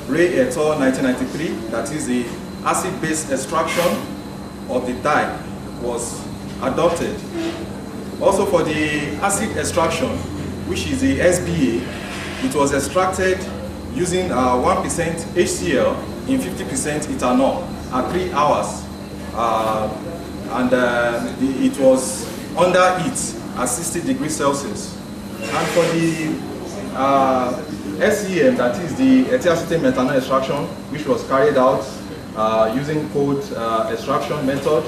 Ray et al. 1993, that is the acid-base extraction of the dye was adopted. Also for the acid extraction, which is the SBA, it was extracted using 1% HCl in 50% ethanol at 3 hours. It was under heat at 60 degrees Celsius. And for the SEM, that is the ethyl acetate methanol extraction, which was carried out using cold extraction method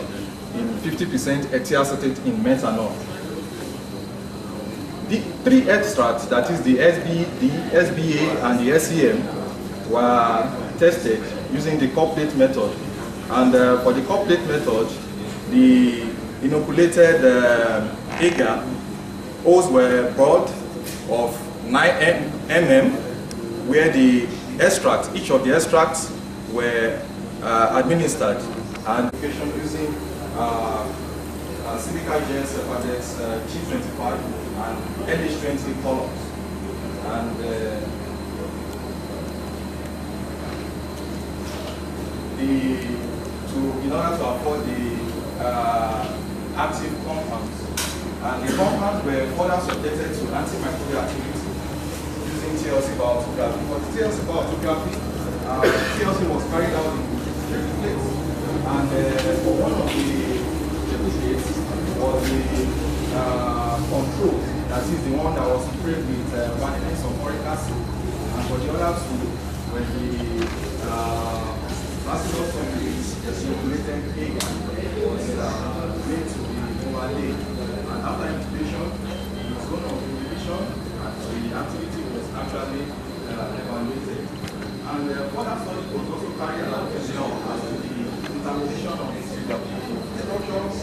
in 50% ethyl acetate in methanol. The 3 extracts, that is the SB, the SBA, and the SEM, were tested using the couplate method. And for the couplate method, the inoculated agar holes were brought of 9 mm, where the extracts, each of the extracts were administered, and using silica gel Cefadex G25 and LH20 columns. And in order to afford the active compounds, and the compounds were further subjected to antimicrobial activity using TLC biotopography. For the TLC biotopography, TLC was carried out in 3 plates, and for one of the plates was the control, that is the one that was sprayed with vanillin sulfuric acid, and for the other 2 were the bacillus subtilis circulated agar was made to be overlaid, and after incubation, the zone of inhibition and the activity was actually evaluated. And further study was also carried out as to the determination of the structures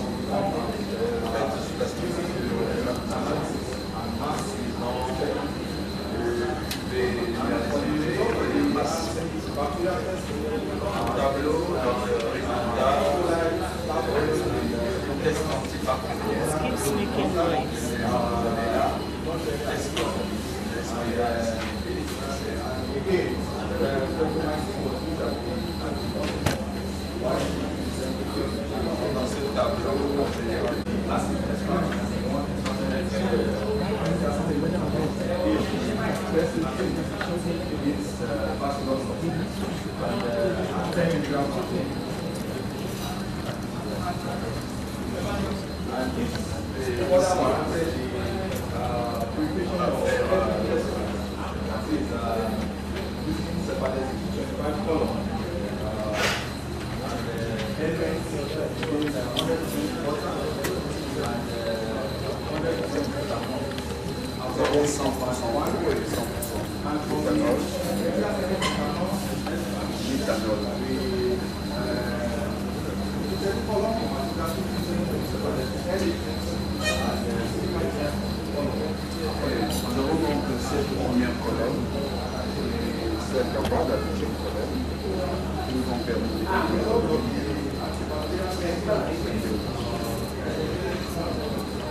using the analysis and mass keeps making noise.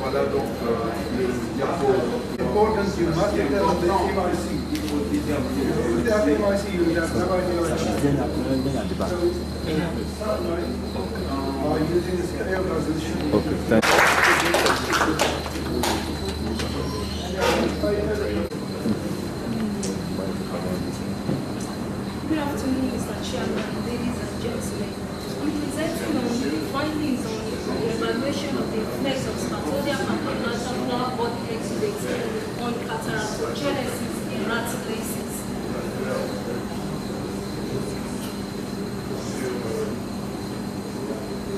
Voilà donc le diapo. Importance you must get the KYC. Without KYC, you have no idea. So, using the scale resolution. Okay, thank you. Good afternoon, Mr. Chairman, ladies and gentlemen. I'm presenting on the findings on the evaluation of the effects of sputodia campionata flower body exudates on cataractogenesis in rat cases.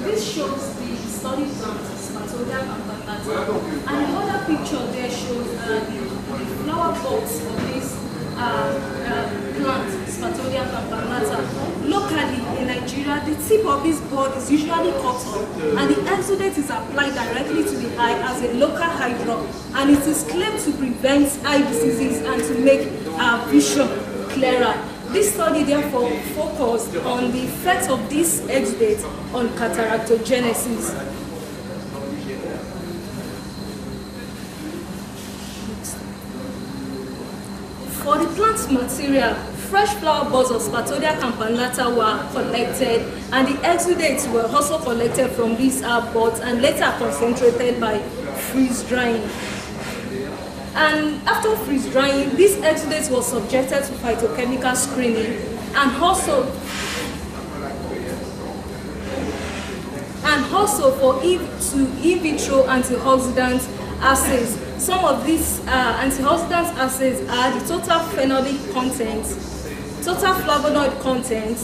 This shows the study plant sputodia campionata, and another picture there shows the flower box of this plant, Spatodia campanata. Locally in Nigeria, the tip of this bud is usually cut off, and the exudate is applied directly to the eye as a local eye drop, and it is claimed to prevent eye diseases and to make vision clearer. This study therefore focused on the effects of this exudate on cataractogenesis. For the plant material fresh flower buds of Spathodia campanulata were collected, and the exudates were also collected from these buds and later concentrated by freeze drying. And after freeze drying, these exudates were subjected to phytochemical screening and also for in vitro antioxidant assays. Some of these antioxidant assays are the total phenolic content, total flavonoid content,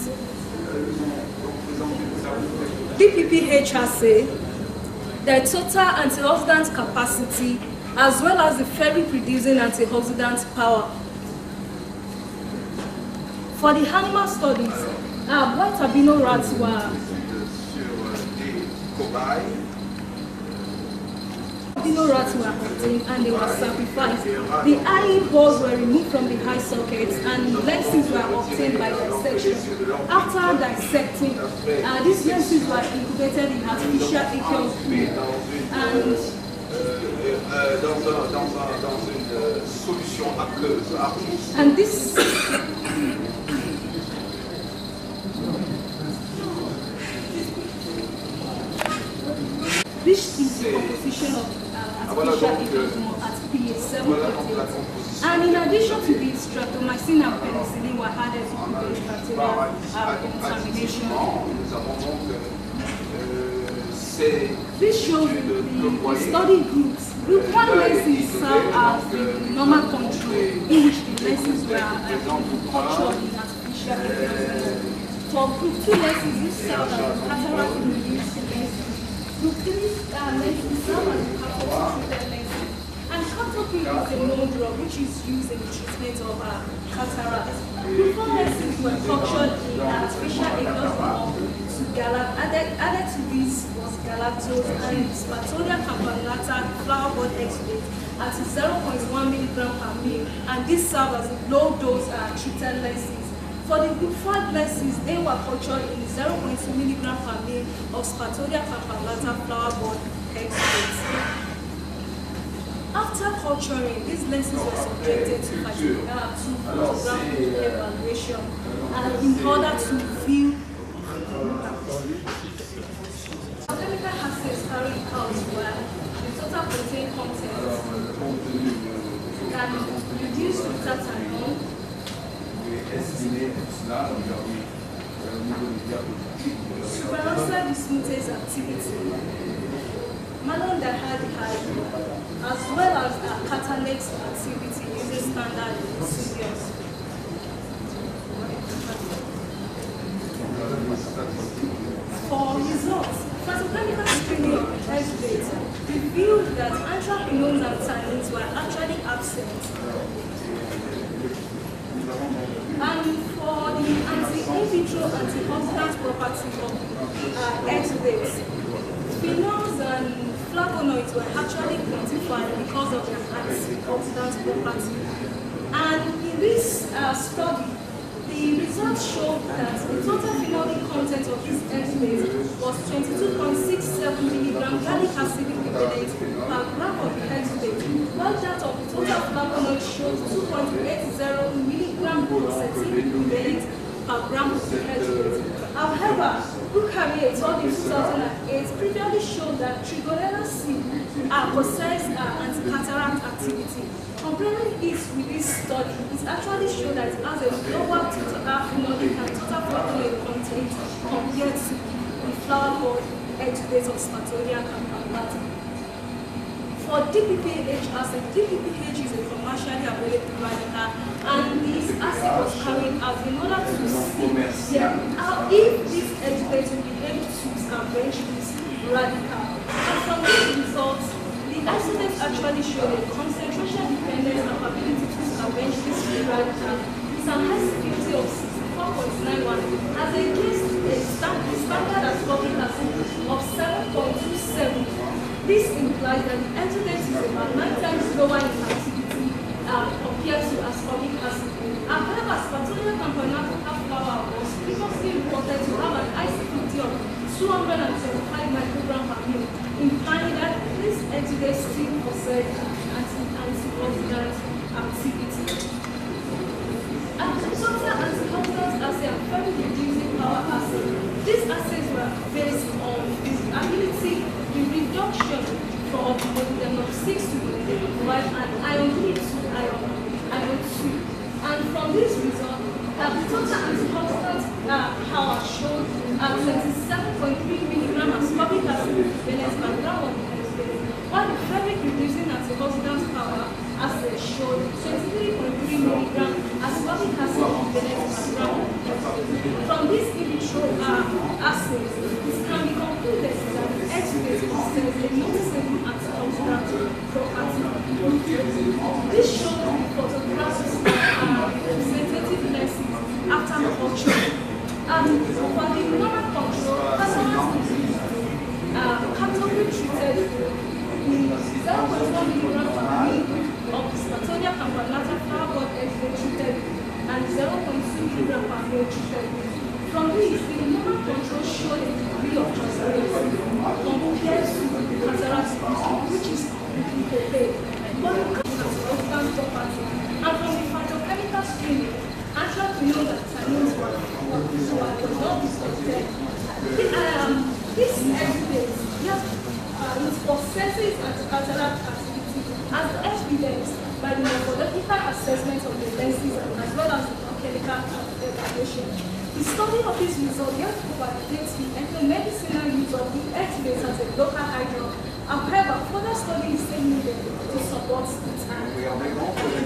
DPPH assay, the total antioxidant capacity, as well as the ferric-reducing antioxidant power. For the animal studies, white albino rats were obtained and they were sacrificed. The eye balls were removed from the eye sockets and lenses were obtained by dissection. After dissecting, these lenses were incubated in artificial aqueous and dans une solution aqueuse. And this is the composition of artificial aqueous at pH 7.8. And in addition to this, streptomycin and penicillin were added to prevent bacterial contamination. This shows the study groups. Group 1 lenses serve as the normal control, in which the lenses were cultured in artificial aqueous. For Group 2 lenses, this served as the cataract induced lenses. Group 3 lenses serve as the cataract lenses. And catopin is a known drug which is used in the treatment of cataract. Group 4 lenses were cultured in artificial aqueous added to this was galactose and Spathodia campanulata flower bud exudate at 0.1 milligram per ml, and this served as low dose treated lenses. For the group 5 lenses, they were cultured in 0.2 milligram per ml of Spathodia campanulata flower bud exudate. After culturing, these lenses were subjected to photographic evaluation in order to view chemical assays carried out were the total protein content that reduced glutathione, superoxide dismutase activity, malondialdehyde, as well as catalase activity using standard procedures. For results, phytochemical screening of exudates revealed that anthraquinones and tannins were actually absent. And for the in vitro antioxidant property of exudates, phenols and flavonoids were actually quantified because of their antioxidant property. And in this study, the results showed that the total phenolic content of this exudate was 22.67 milligram gallic acid equivalent per gram of the exudate, while that of the total flavonoid showed 2.80 milligram quercetin equivalent per gram of the exudate. However, Bukhari et al. In 2008 previously showed that Trigorella C possessed anti-cataract activity. Comparing it with this study, it actually showed that it has a lower total phenolic and total flavonoid content compared to the flower bud exudate of Spathodia campanulata. For DPPH acid, DPPH is a commercially available radical, and this acid was carried out in order to see if this exudate will be able to scavenge this radical. And from these results, the exudate actually showed a concentration-dependent capability to scavenge this free radical with an sensitivity of 64.91 as against a standard ascorbic acid of 7.27. This implies that the exudate is about 9 times lower in activity compared to ascorbic acid. However, Spathodia campanulata flower was previously reported to have an IC50 of 225 microgram per ml, implying that this exudate still possesses antioxidant activity. The total power showed 77.3 milligram ascorbic acid units per gram of while the fabric reducing antioxidant power showed 23.3 milligram ascorbic acid units per gram. From this in vitro assays, it can be concluded that the X-phase possesses a noticeable antioxidant property. This shows the photographs representative lenses after culture. For the normal control, customers category treated with 0.1 milligram per ml of Spatonia campanata flower bud extract treated and 0.2 milligram per ml treated. From this, the normal control showed a degree of transparency compared to the cataract which is completely opaque. But the antioxidant property, and from the phytochemical screening, actually we know that science was so I was not disappointed. This evidence, it possesses anti-cataract activity as evidenced by the morphological assessment of the lenses as well as the chemical evaluation. The study of this result helps to validate the medicinal use of the X-phase as a local eye drop. However, further study is still needed to support it and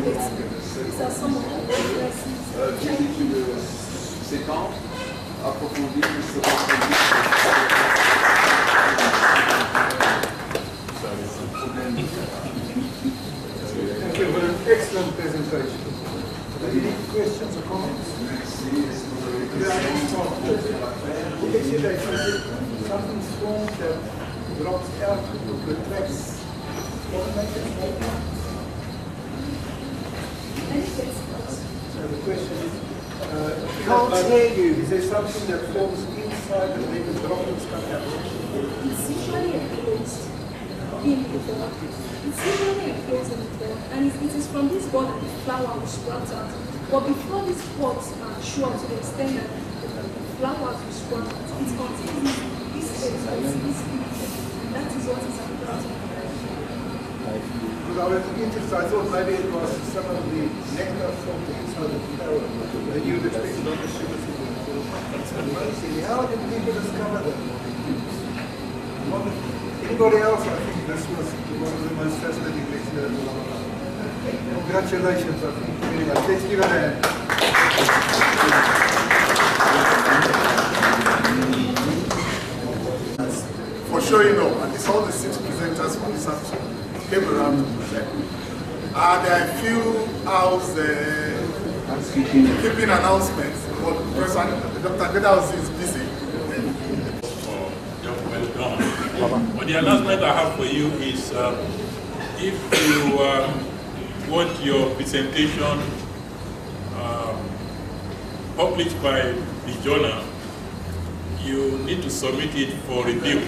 these are some of the references. Thank you for an excellent presentation. Any questions or comments? Something strong that drops out, retracts. What makes it small? So the question is, can't hear you. Is there something that forms inside and then the droplets come out? It's usually enclosed in the bud. It's usually enclosed in the bud, and it is from this bud that the flower will sprout out. But before these buds show up to the extent that the flowers will sprout out, it contains this phase, and that is what is important. Because I was interested, I thought maybe it was some of the nectar from the inside of the flower that you would expect not the sugar to be. That's amazing. How did people discover that? Anybody else? I think this was one of the most fascinating lectures. Congratulations, I think, very much. Let's give a hand. For sure, you know, at least all the 6 presenters from this afternoon came around to present. There are a few hours keeping announcements, but Dr. Gedaus is busy. Well done. But the announcement I have for you is if you want your presentation published by the journal, you need to submit it for review.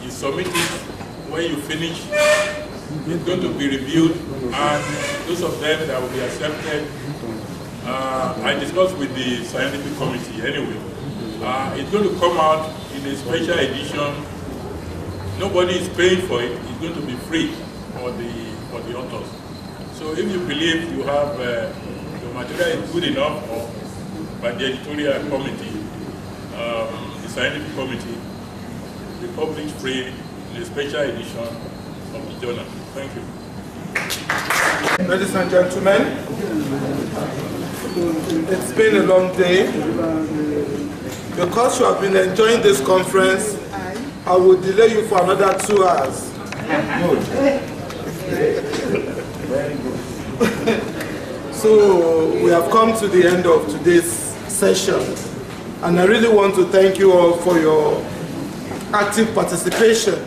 You submit it when you finish, it's going to be reviewed, and those of them that will be accepted, I discussed with the scientific committee anyway. It's going to come out in a special edition. Nobody is paying for it. It's going to be free for the authors. So if you believe you have your material is good enough, or by the editorial committee, the scientific committee, we publish free in a special edition of the journal. Thank you. Ladies and gentlemen, it's been a long day. Because you have been enjoying this conference, I will delay you for another 2 hours. Good. Very good. So we have come to the end of today's session, and I really want to thank you all for your active participation.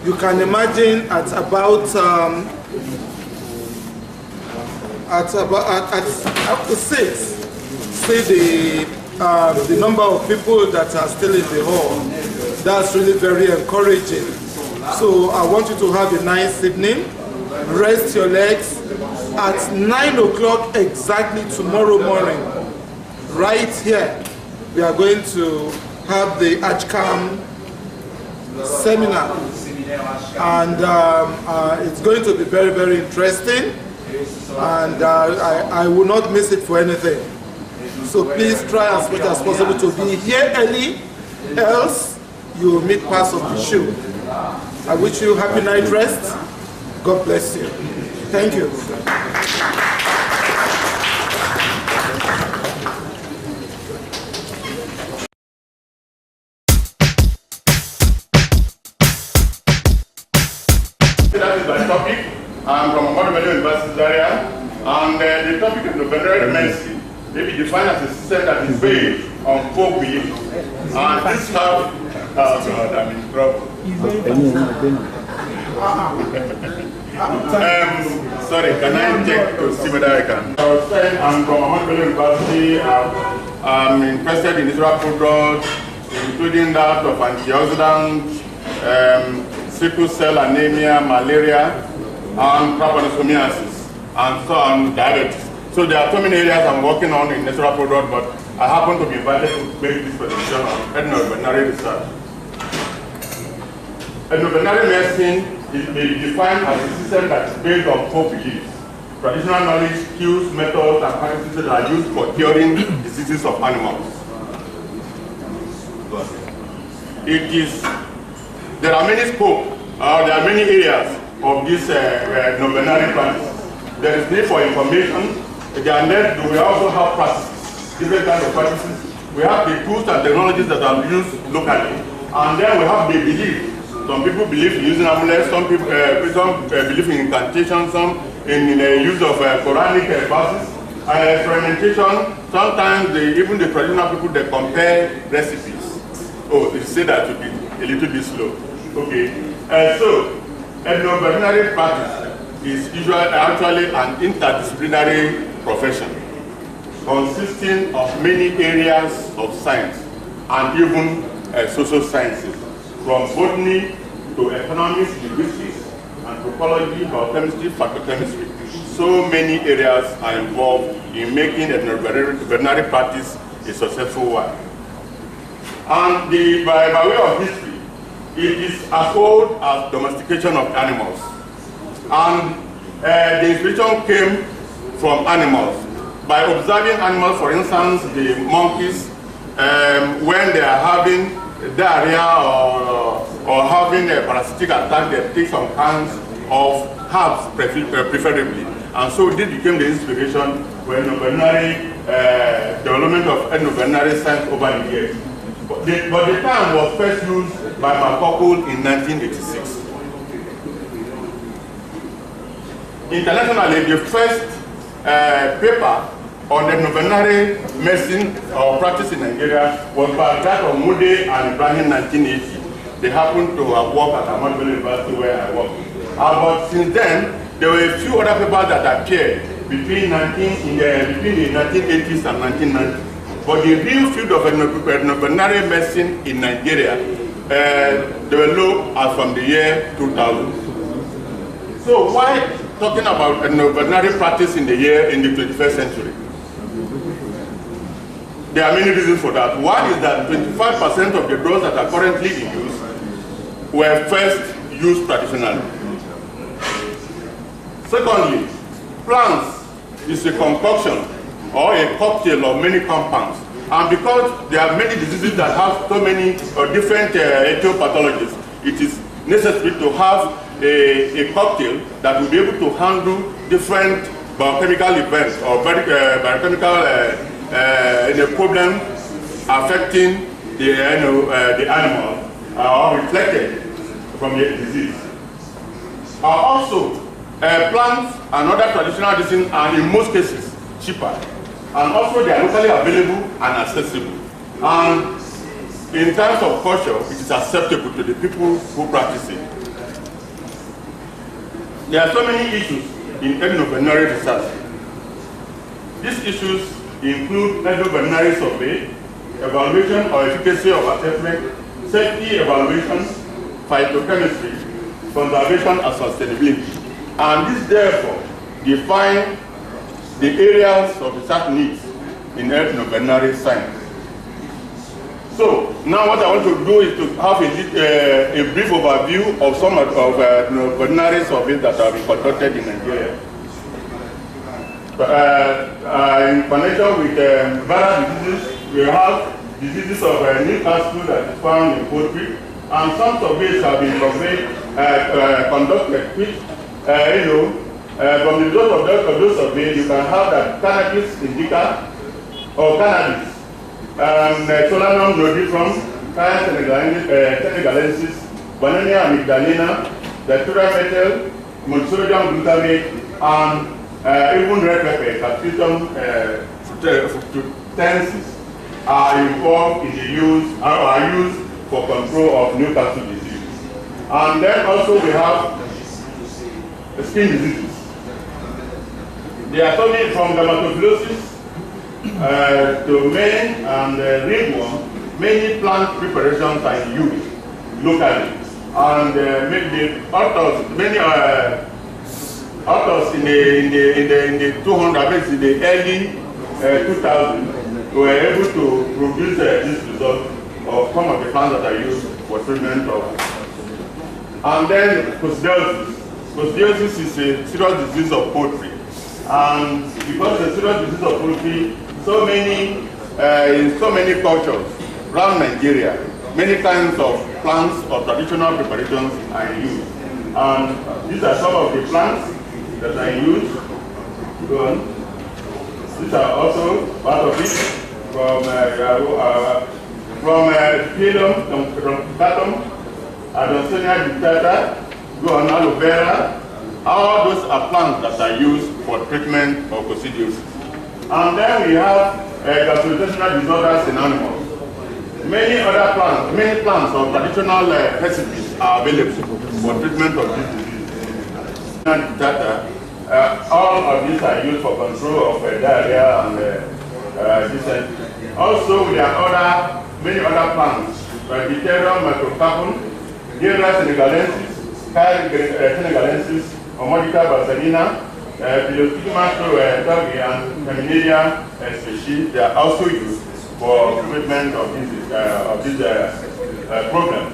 You can imagine at about 6, see the number of people that are still in the hall. That's really very encouraging. So I want you to have a nice evening. Rest your legs. At 9 o'clock exactly tomorrow morning, right here, we are going to have the AJCAM seminar. And it's going to be very, very interesting. And I will not miss it for anything. So please try as much as possible to be here early, else you will meet parts of the show. I wish you happy night rest. God bless you. Thank you. That is my topic. I'm from Ahmadu Bello University, Zaria, and the topic is the venerable medicine. May be defined as a system that is based on folk belief. And this how, oh God, I'm in trouble. Sorry, can I check to see whether I can? I was saying I'm from Ahmadu Bello University. I'm interested in natural products, including that of antioxidants, sickle cell anemia, malaria, and trypanosomiasis, and so on, diabetes. So there are so many areas I'm working on in natural products, but I happen to be invited to make this presentation on ethnoveterinary research. Ethnoveterinary medicine is defined as a system that is based on folk beliefs, traditional knowledge, skills, methods, and practices that are used for curing diseases of animals. There are many scopes, there are many areas of this ethnoveterinary practice. There is need for information, and then we also have practices, different kinds of practices. We have the tools and technologies that are used locally, and then we have the belief. Some people believe in using amulets, some people believe in incantation, some in the use of Quranic verses, experimentation. Sometimes even the traditional people, they compare recipes. Oh, they say that to be a little bit slow. Okay, so ethnoveterinary practice is actually an interdisciplinary profession consisting of many areas of science and even social sciences, from botany to economics, linguistics, anthropology, biochemistry, phytochemistry. So many areas are involved in making ethnoveterinary practice a successful one. And by way of history, it is as old as domestication of animals. And the inspiration came from animals. By observing animals, for instance, the monkeys, when they are having diarrhea or having a parasitic attack, they take some kinds of herbs preferably. And so this became the inspiration for development of ethnoveterinary science over the years. But the term was first used by McCockle in 1986. Internationally, the first paper on ethnoveterinary medicine or practice in Nigeria was by that of Mode and Ibrahim in 1980. They happened to have worked at Ahmadu Bello University where I work. But since then, there were a few other papers that appeared between the 1980s and 1990s. But the real field of ethnoveterinary medicine in Nigeria developed as from the year 2000. So why talking about ethnoveterinary practice in the 21st century? There are many reasons for that. One is that 25% of the drugs that are currently in use were first used traditionally. Secondly, plants is a concoction or a cocktail of many compounds. And because there are many diseases that have so many different ethnopathologies, it is necessary to have a cocktail that will be able to handle different biochemical events or biochemical problem affecting the animal or reflected from the disease. Also, plants and other traditional medicines are in most cases cheaper, and also they are locally available and accessible. And in terms of culture, it is acceptable to the people who practice it. There are so many issues in ethnoveterinary research. These issues include ethnoveterinary survey, evaluation or efficacy of assessment, safety evaluation, phytochemistry, conservation and sustainability. And this therefore define the areas of research needs in ethnoveterinary science. So now what I want to do is to have a brief overview of some of veterinary surveys that have been conducted in Nigeria. in connection with viral diseases, we have diseases of Newcastle that is found in poultry, and some surveys have been conducted which, from the result of those surveys, you can have that Cannabis indica or cannabis, Solanum nodifrum, Cayenne senegalensis, Banania amygdalina, Datura metal, monosodium glutamate, and even red pepper, Capsicum frutensis, are involved in the use, are used for control of Newcastle disease. And then also we have skin diseases. They are coming from dermatophilosis to mane and ringworm. Many plant preparations are used locally, and many authors in the 200, in the early 2000s, were able to produce this result of some of the plants that are used for treatment of. And then coccidiosis. Coccidiosis is a serious disease of poultry. And because it's a serious disease of poultry, so many, in so many cultures around Nigeria, many kinds of plants or traditional preparations are used. And these are some of the plants that are used. Go on. These are also part of it from Pilum, Truncatum, Adonsonia dictata, go on, aloe vera. All those are plants that are used for treatment of coccidiosis. And then we have gastrointestinal disorders in animals. Many other plants, many plants or traditional recipes are available for treatment of this disease. Dictata, all of these are used for control of diarrhea and dysentery. Also, there are many other plants, like Deuterium microcarpum, Dierra senegalensis, Calypso senegalensis, Omodica basalina, Philostigma togi, and Camellia species. They are also used for treatment of this problem.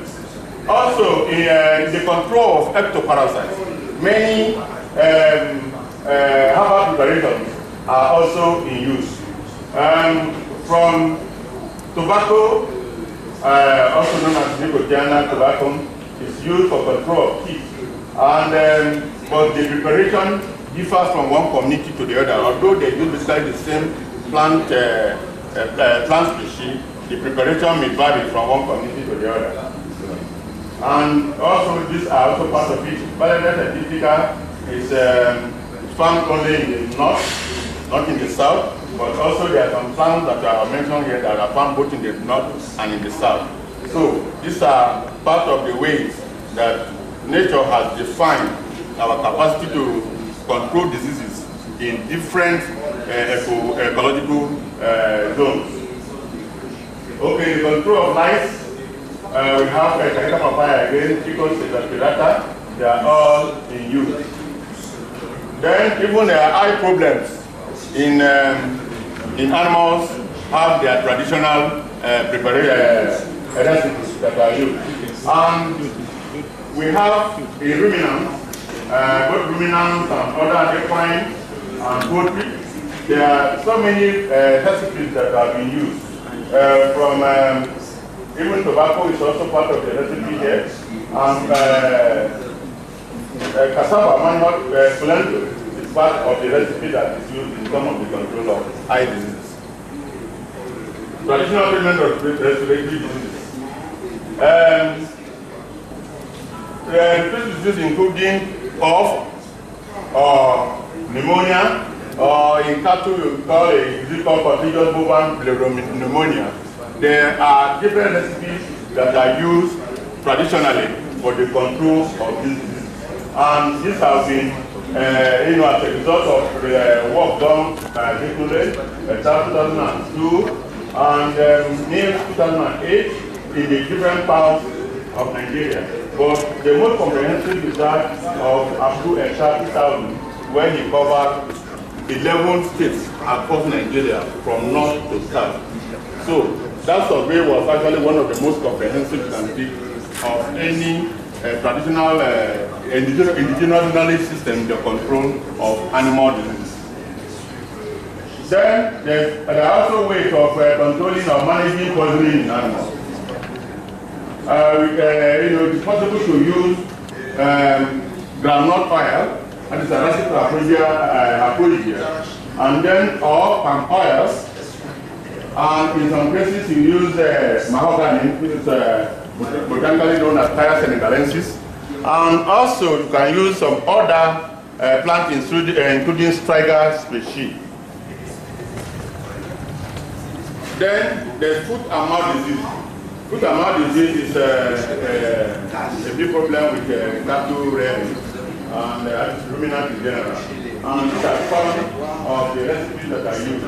Also, in the control of ectoparasites, many herbal preparations are also in use. From tobacco, also known as Nicotiana tobacco, is used for control of heat. And but the preparation differs from one community to the other. Although they use basically the same plant species, the preparation may vary from one community to the other. And also, these are also part of it. Valeria sativa is found only in the north, not in the south. But also there are some plants that are mentioned here that are found both in the north and in the south. So these are part of the ways that nature has defined our capacity to control diseases in different ecological zones. Okay, the control of lice. We have Carica papaya again, Ficus aspirata. They are all in use. Then even eye problems in animals have their traditional recipes that are used. And we have in ruminants, both ruminants and other equine and poultry. There are so many recipes that have been used. Even tobacco is also part of the recipe here. And cassava manioc splendor is part of the recipe that is used in some of the control of eye diseases. Traditional treatment of respiratory diseases. Diseases including cough or pneumonia, or in cattle you call a disease called contagious bovine pneumonia. There are different recipes that are used traditionally for the control of these diseases. And these have been, as a result of work done by Nicolay, 2002, and near 2008 in the different parts of Nigeria. But the most comprehensive is that of Abdul Eshar 2000, where he covered 11 states across Nigeria from north to south. So that survey was actually one of the most comprehensive you can see of any traditional indigenous knowledge system in the control of animal diseases. Then there are also ways of controlling or managing poisoning in animals. It's possible to use groundnut oil, and it's a recipe for and then or palm oil, and in some cases you use mahogany, which is botanically known as Caya senegalensis, and also you can use some other plants including striga species. Then there's foot and mouth disease. Foot and mouth disease is a big problem with cattle rearing and ruminants in general. And these are some of the recipes that I use.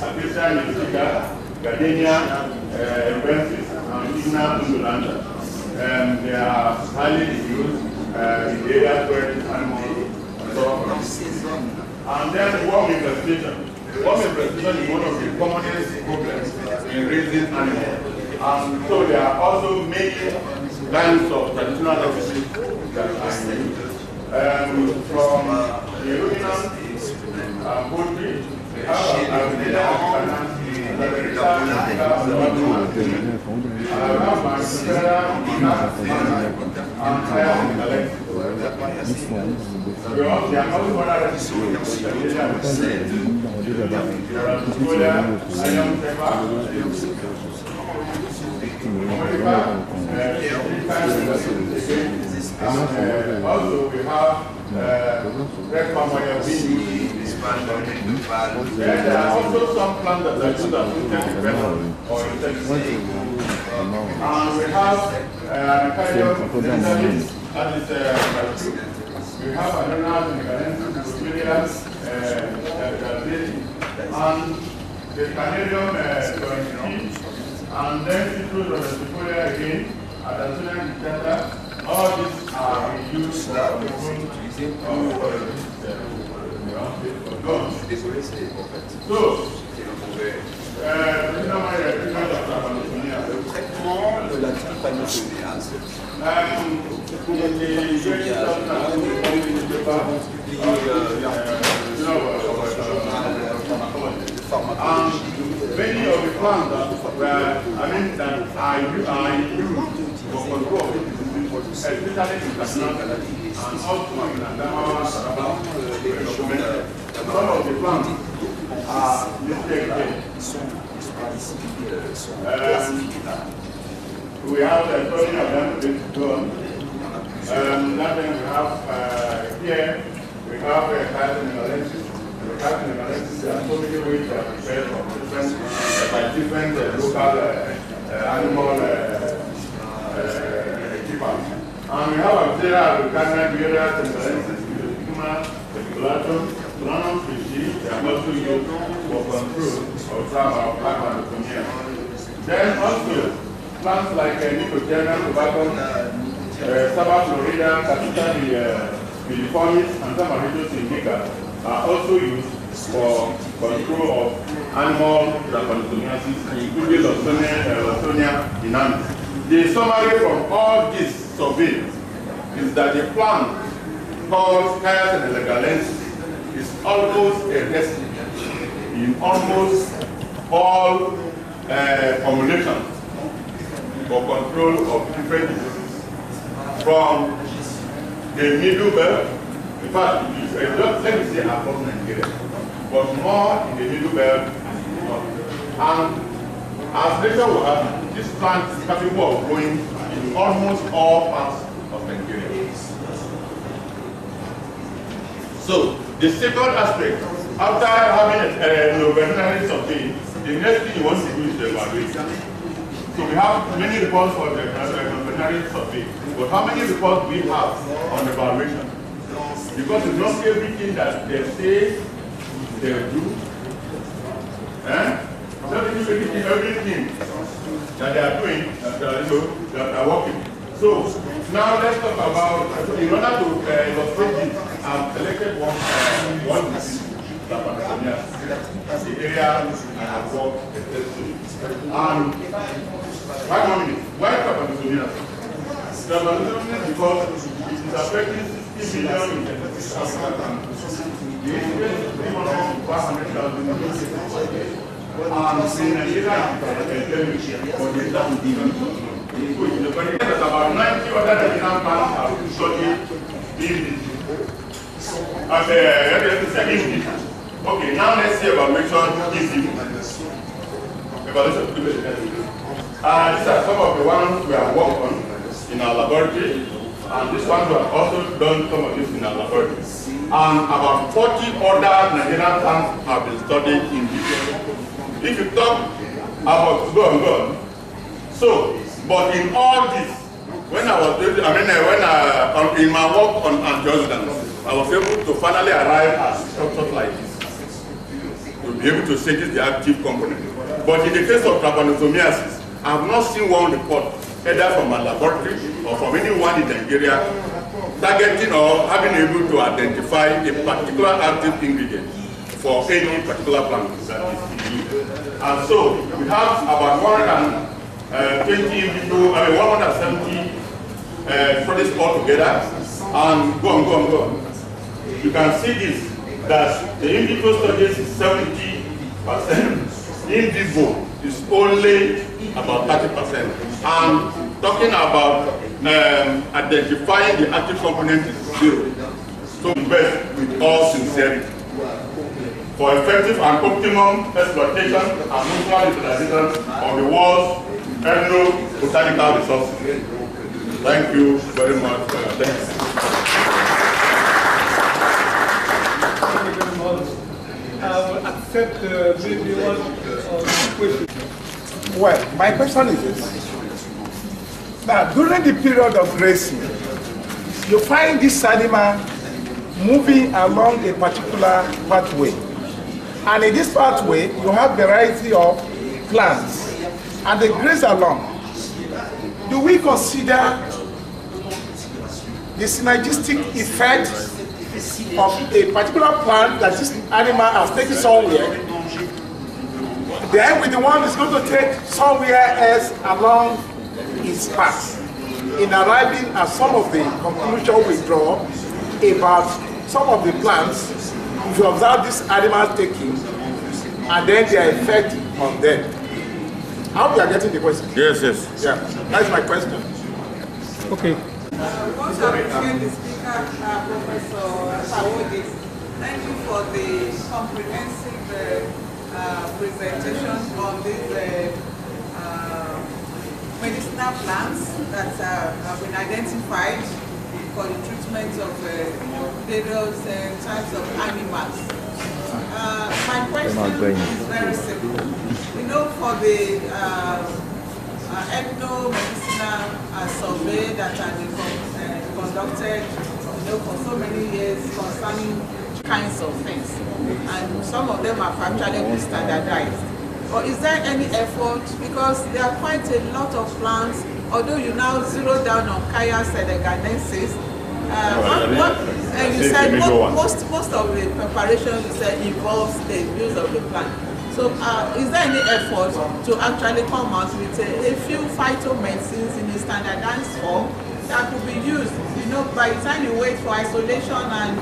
Acacia nicotica, Gardenia, Bensis, and Igna undulata. They are highly used in the areas where these animals suffer. And then worm infestation. Worm infestation is one of the commonest problems in raising animals. And so there are also many kinds of traditional recipes that I use. From the ruminant poultry, we have also we have red palm oil being used. There are also some plants that are used as food or insecticides. And we have cardium that is we have adrenal senegalensis, and the canadium and then citrus rosifolia again, Adansonia dictata. All these are used for the food Le traitement de la trypanosomiase. Many of the plants that are used for control of disease, especially in Katsina and also in Adamawa, some of the plants are listed here. We have the story of them to go on. Then we have here, we have Caya senegalensis. There are so many ways to prepare by different local animal keepers. And we have Absera albicans, Vieira senegalensis, Puma, Peticulatum, Planum species. They are also used for control of some of black manotonia. Then also plants like Nicotiana, Tobacco, Saba florida, Casita filiformis, and Samaritos indica are also used for control of animal trypanosomiasis, including Lawsonia dinamis. The summary from all this survey is that the plant called Caya senegalensis is almost a recipe in almost all formulations for control of different diseases. From the middle belt, in fact, just let me say above Nigeria, but more in the middle belt and north. And as nature will have, this plant is capable of growing in almost all parts of Nigeria. So, the second aspect, after having a veterinary survey, the next thing you want to do is the evaluation. So we have many reports for the veterinary survey, but how many reports do we have on the evaluation? Because it's not everything that they say they'll do. Not everything that they are doing that are working. So now let's talk about, in order to illustrate this, I've selected one disease, the area I have worked extensively. And 5 more minutes. Why trypanosomiasis? Trypanosomiasis because it is affecting 60 million in Africa. About 90 other Nigerian plants have studied Okay, now let's see evaluation These are some of the ones we have worked on in our laboratory, and this one we have also done some of this in our laboratory. And about 40 other Nigerian plants have been studied in detail. If you talk about so, but in all this, when I was doing, in my work on antioxidants, I was able to finally arrive at structures like this, to be able to say this is the active component. But in the case of trypanosomiasis, I have not seen one report, either from a laboratory or from anyone in Nigeria, targeting or having able to identify a particular active ingredient for any particular plant that is used. And so we have about 170 studies altogether, and go on. You can see this, that the in vitro studies is 70%, in vivo is only about 30%. And talking about identifying the active component is 0. So invest with all sincerity for effective and optimum exploitation and mutual utilization of the world's ethnobotanical resources. Thank you very much for your attention. I will accept maybe one question. Well, my question is this. Now, during the period of grazing, you find this animal moving along a particular pathway. And in this pathway, you have variety of plants, and they graze along. Do we consider the synergistic effect of a particular plant that this animal has taken somewhere, then with the one that's going to take somewhere else along its path, in arriving at some of the conclusion we draw about some of the plants, if you observe this animal taking, and then their effect on them. I hope you are getting the question. Yes. Yeah, that's my question. Okay. Want to appreciate the speaker, Professor Sawode. Thank you for the comprehensive presentation on these medicinal plants that have been identified for the treatment of various types of animals. My question is very simple. You know, for the ethnomedicinal survey that has been conducted, for so many years concerning kinds of things, and some of them have actually been standardized. Or is there any effort, because there are quite a lot of plants, although you now zero down on Caya senegalensis, you said most of the preparation you said involves the use of the plant. So is there any effort to actually come out with a few phytomedicines in a standardized form that could be used? You know, by the time you wait for isolation and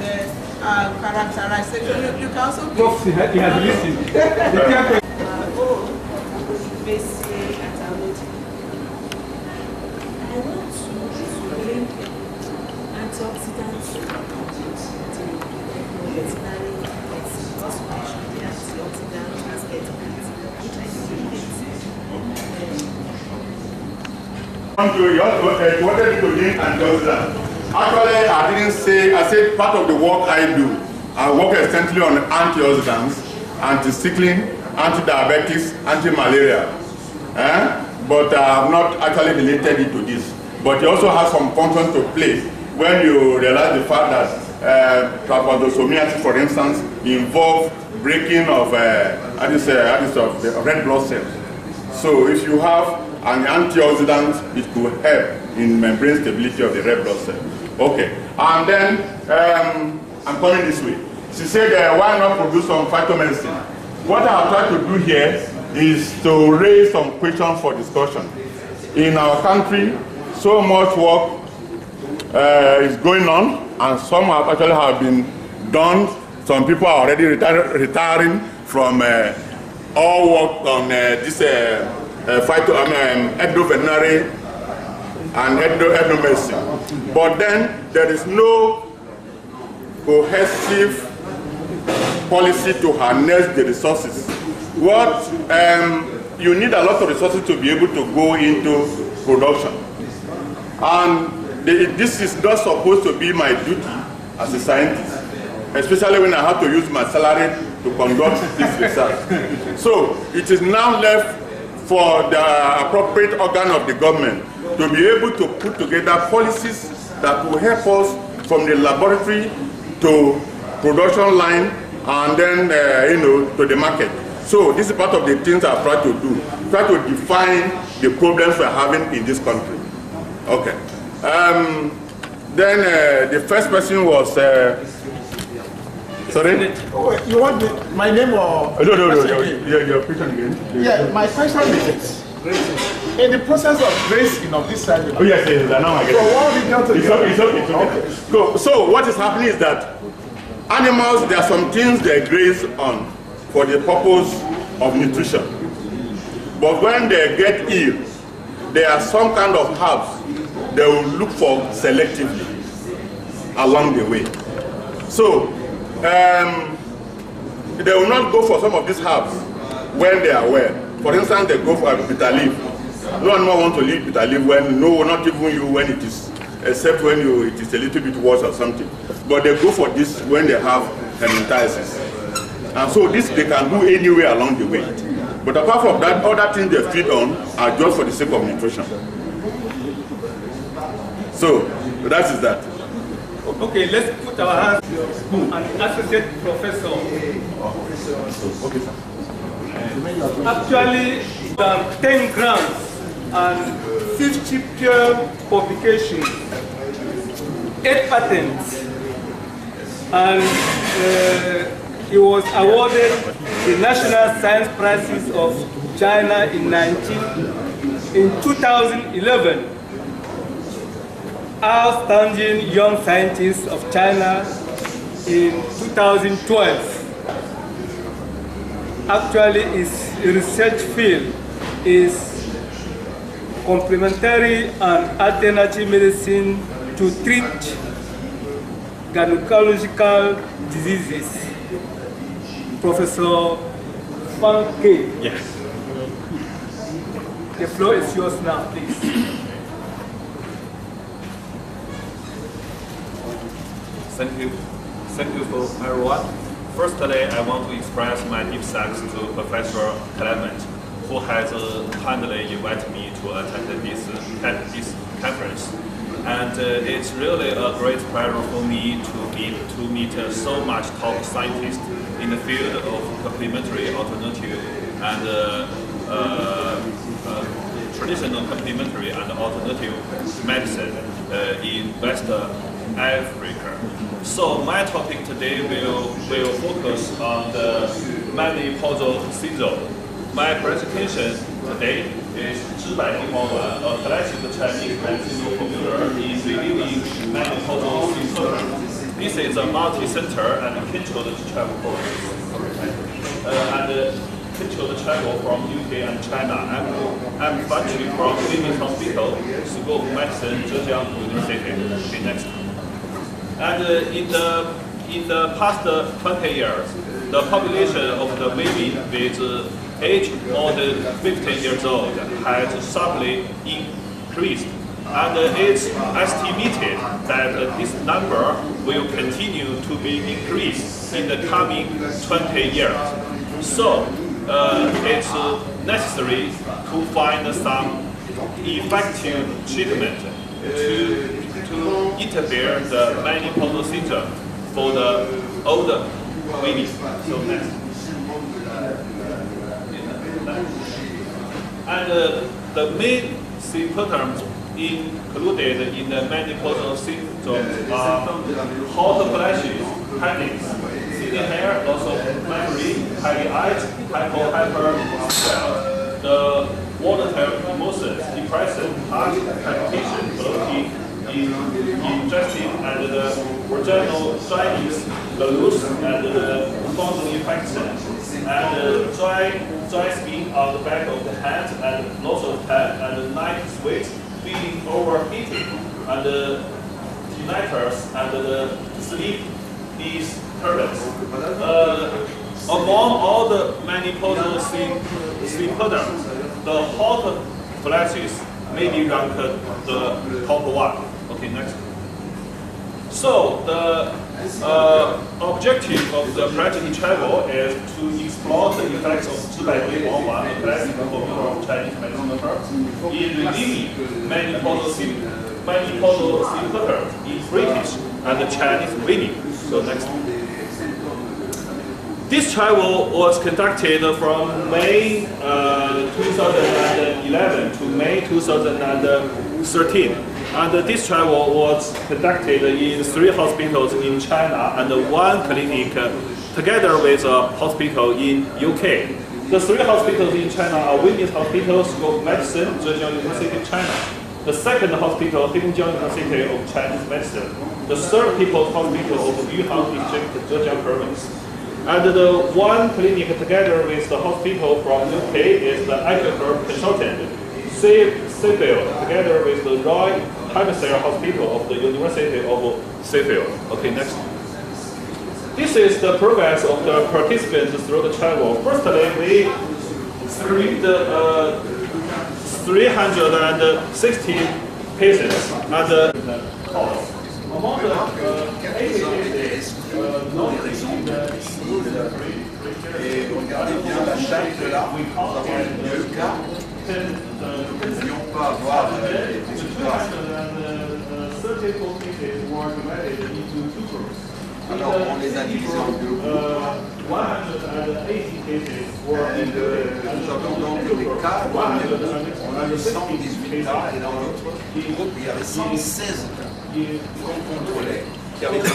characterization, you can also He has listened. I want to link antioxidants to veterinary medicine, also mention the antioxidant aspect of it, which I think You wanted to link antioxidants. Actually, I didn't say, I said part of the work I do. I work extensively on antioxidants, anti-sickling, anti-diabetics, anti-malaria. But I have not actually related it to this. But it also has some function to play when you realize the fact that trypanosomiasis, for instance, involves breaking of the red blood cells. So if you have an antioxidant, it could help in membrane stability of the red blood cell. Okay, and then I'm coming this way. She said, why not produce some phytomedicine? What I have tried to do here is to raise some questions for discussion. In our country, so much work is going on, and some have actually been done Some people are already retiring from all work on this veterinary and endomedicine. But then there is no cohesive policy to harness the resources. What you need a lot of resources to be able to go into production. And this is not supposed to be my duty as a scientist, especially when I have to use my salary to conduct this research. So it is now left for the appropriate organ of the government to be able to put together policies that will help us from the laboratory to production line and then to the market. So this is part of the things I've tried to do. Try to define the problems we're having in this country. Okay. Then the first person was sorry? Oh, you want my name or? No. Your question again. Yeah, my question is this. In the process of grazing of this animal. Oh yes, now I get it. From one region to the other. It's okay. So what is happening is that animals, there are some things they graze on for the purpose of nutrition. But when they get ill, there are some kind of herbs they will look for selectively along the way. So they will not go for some of these herbs when they are well. For instance, they go for bitter leaf. No animal wants to leave bitter leaf when, no, not even you when it is, except when it is a little bit worse or something. But they go for this when they have hematitis. And so this they can do anywhere along the way. But apart from that, other things they feed on are just for the sake of nutrition. So that is that. Okay, let's put our hands on an associate professor. Okay, sir. Actually, 10 grants and 50 peer publications, 8 patents, and he was awarded the National Science Prizes of China in 2011. Outstanding Young Scientist of China in 2012. Actually, his research field is complementary and alternative medicine to treat gynecological diseases. Professor Fang Ke. Yes. The floor is yours now, please. Thank you for everyone. Firstly, I want to express my deep thanks to Professor Clement, who has kindly invited me to attend this conference. And it's really a great pleasure for me to meet so much top scientists in the field of complementary, alternative, and traditional complementary and alternative medicine in West Africa. So my topic today will focus on the menopausal syndrome. My presentation today is 治百病黄丸, a classic Chinese medicinal formula in reviewing menopausal syndrome. This is a multi-center and controlled travel process. And controlled travel from UK and China. I'm actually from Women's Hospital, School of Medicine, Zhejiang University. Okay, next. And in the past 20 years, the population of the baby with age more than 15 years old has sharply increased. And it's estimated that this number will continue to be increased in the coming 20 years. So it's necessary to find some effective treatment to interfere the menopausal syndrome for the older babies. So next. And the main symptoms included in the menopausal syndrome are hot flashes, headaches, thinning hair, loss of memory, heavy eyes, hyper, the volatile emotions, depression, heart palpitation, bloating, ingestion, and the vaginal dryness the loose and the frozen infection, and dry skin on the back of the hand and loss of time, and night sweat, feeling overheating, and tinnitus, and the sleep disturbance. Among all the menopausal symptoms, the hot flashes may be ranked the top one. Okay, next. So the objective of the practical travel is to explore the effects of 400-111, a classic formula of Chinese medicinal herbs, in relieving menopausal symptoms in British and Chinese women. So next. This travel was conducted from May 2011 to May 2013. And this travel was conducted in 3 hospitals in China and 1 clinic together with a hospital in UK. The 3 hospitals in China are Women's Hospital, School of Medicine, Zhejiang University, China. The 2nd hospital, Hengjiang University of Chinese Medicine. The 3rd People's Hospital of Yuhang District, Zhejiang Province. And the 1 clinic together with the hospital from UK is the Agricultural Consultant, Sheffield, together with the Royal Hampshire Hospital of the University of Sheffield. Okay, next. This is the progress of the participants through the travel. Firstly, we screened 360 patients and the cost. Among the 80 cases, Et regardez bien la charte là, nous avons les 2 cas. Nous ne pouvions pas avoir les résultats. Alors on les a divisés en 2 groupes. Nous avons donc des cas, dans le premier groupe, on a les 118 cas, et dans l'autre groupe, il y avait 116 qu'on contrôlait, qui avaient été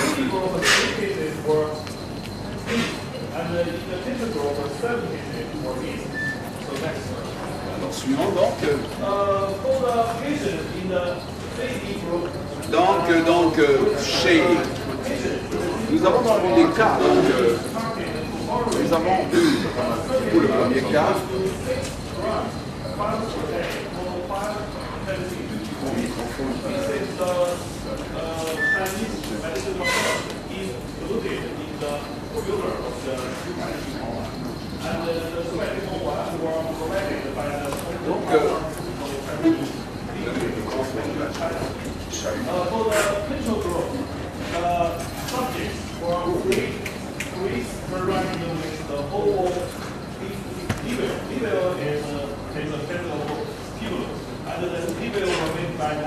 Alors suivant donc chez nous avons dans les cas nous avons pour le premier cas for the control group, subjects were running with the whole liver. Liver is a chemical tubule, and the liver was made by 90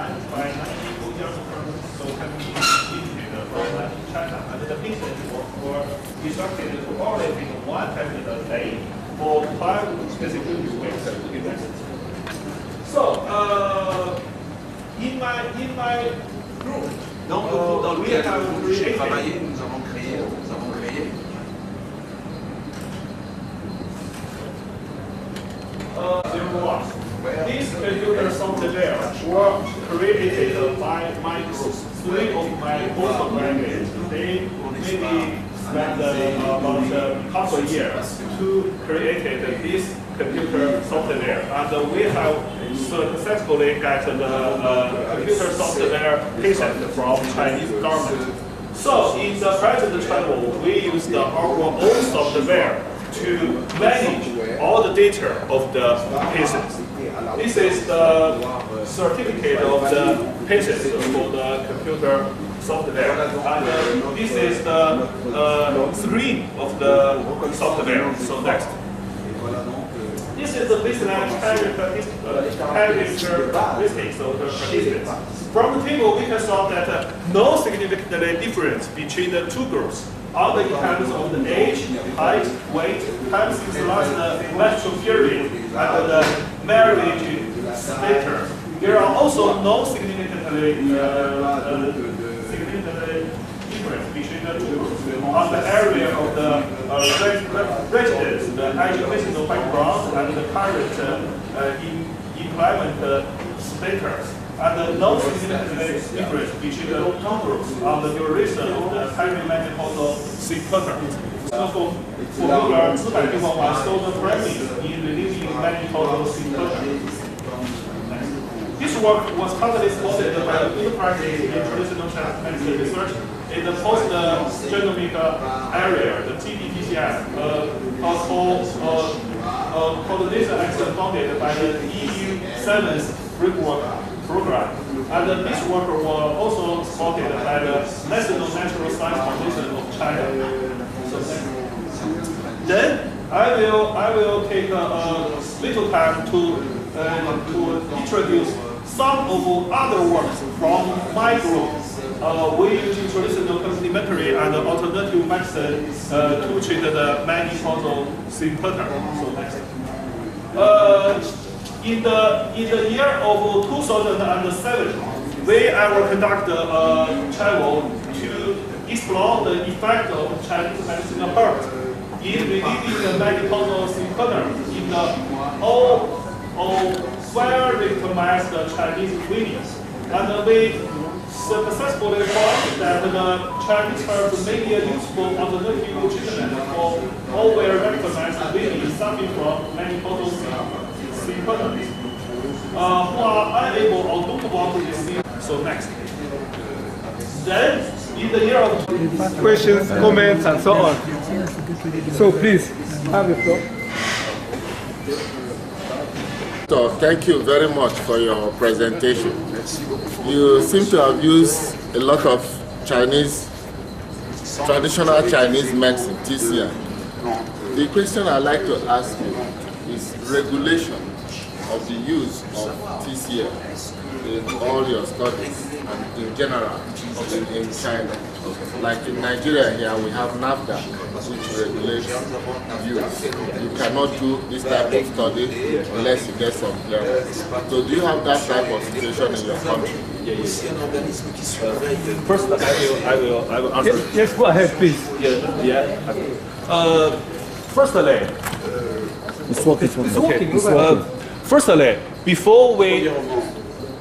young persons, so can be indicated from China. And the patients were instructed to always take 1 tablet a day for 5 specific weeks. So, in my group, dans le groupe dans lequel j'ai travaillé, nous avons créé these computer software were created by my group. 3 of my postgraduates, they maybe spent about half a year to create this computer software, and we have successfully got the computer software patent from Chinese government. So in the present travel, we use our own software to manage all the data of the patients. This is the certificate of the patient for the computer software, and this is the screen of the software. So next. This is the baseline characteristics of the participants. From the table, we can saw that no significant difference between the 2 groups. Other in terms of the age, height, weight, time since last menstrual period, and the marriage status. There are also no significant difference between the 2 groups. On the area of the residence, the educational background, and the current employment status. and no significant difference between the groups on the duration of the perimenopausal sleep pattern. For popular 400平方完 showed the premise in relieving menopausal sleep pattern. This work was partly supported by the good practice in traditional Chinese medicine research in the post-genomic area, the TDPCS, coordination action funded by the EU 7th Framework Program. And this work was also supported by the National Natural Science Foundation of China. Then I will take a little time to introduce some of other works from my group. We use traditional complementary and alternative medicine to treat the menopausal sleep pattern. So next. In the year of 2007, we will conduct a travel to explore the effect of Chinese medicinal herbs in relieving the menopausal sleep pattern in the all well-recognized Chinese women. And we successfully found that the Chinese herbs may be a useful alternative treatment for all well-recognized women suffering from menopausal sleep patterns who are unable or don't want to receive. So next. Then, in the year of questions, comments, and so on. So please, have the floor. So thank you very much for your presentation. You seem to have used a lot of traditional Chinese medicine, TCM. The question I'd like to ask you is regulation of the use of TCM in all your studies and in general in China. Like in Nigeria here, we have NAFDA, which regulates use. You cannot do this type of study unless you get some clearance. So do you have that type of situation in your country? First, I will answer. Yes, go ahead, please. Firstly, before we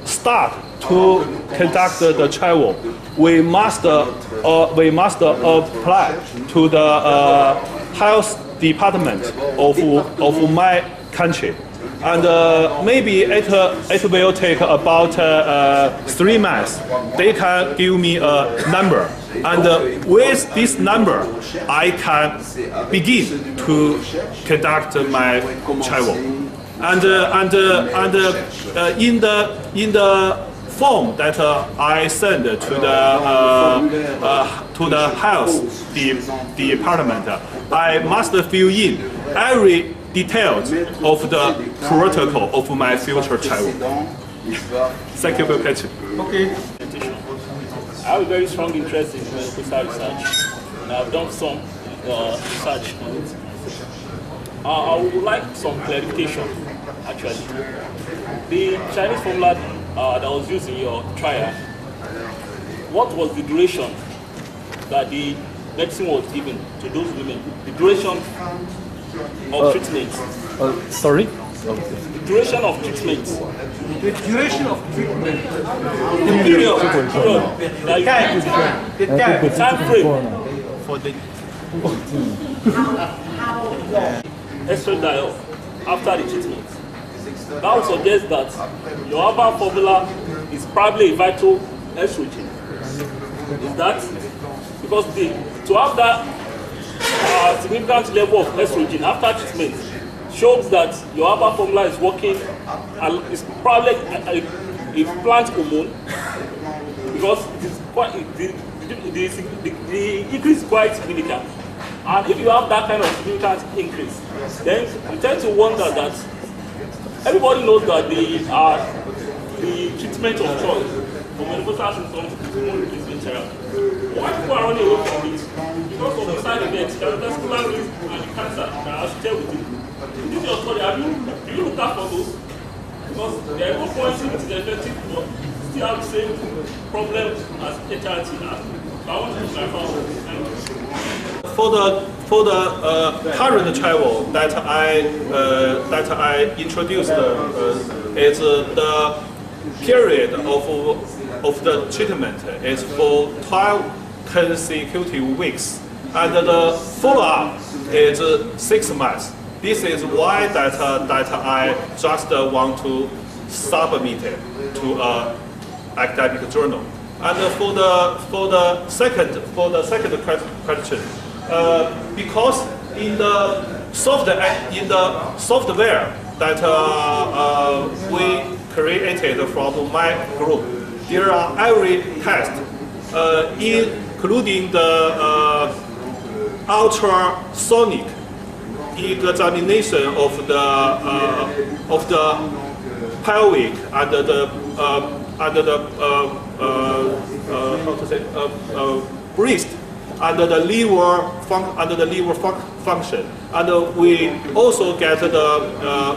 start to conduct the travel, we must apply to the health department of my country, and maybe it will take about 3 months. They can give me a number, and with this number, I can begin to conduct my travel. And in the form that I send to the health department, I must fill in every detail of the protocol of my future travel. Thank you for catching. Okay. I have a very strong interest in medical research, and I've done some research on it. I would like some clarification, actually. The Chinese formula that was used in your trial, what was the duration that the medicine was given to those women? The duration of treatment? Sorry? The duration of treatment. The duration of treatment. The period that you the time frame for the extra dial after the treatment. That would suggest that your herbal formula is probably a vital estrogen. Is that because to have that significant level of estrogen after treatment shows that your herbal formula is working, and it's probably a plant hormone, because it is quite, the increase is quite significant. And if you have that kind of significant increase, then you tend to wonder that everybody knows that the treatment of choice for menopausal symptoms is hormone replacement therapy. Why people are running away from it? Because of the side effects, cardiovascular risk, and the cancer that I should share with you. This is your story. Do you look out for those? Because there are no points in it is effective, but still have the same problem as HRT has. So I want to clarify. Thank you. For the current travel that I introduced is the period of the treatment is for 12 consecutive weeks, and the follow-up is 6 months. This is why that I just want to submit it to an academic journal. And for the second question, because in the software that we created from my group, there are every test, including the ultrasonic examination of the pelvic and the breast and the liver function, and we also get the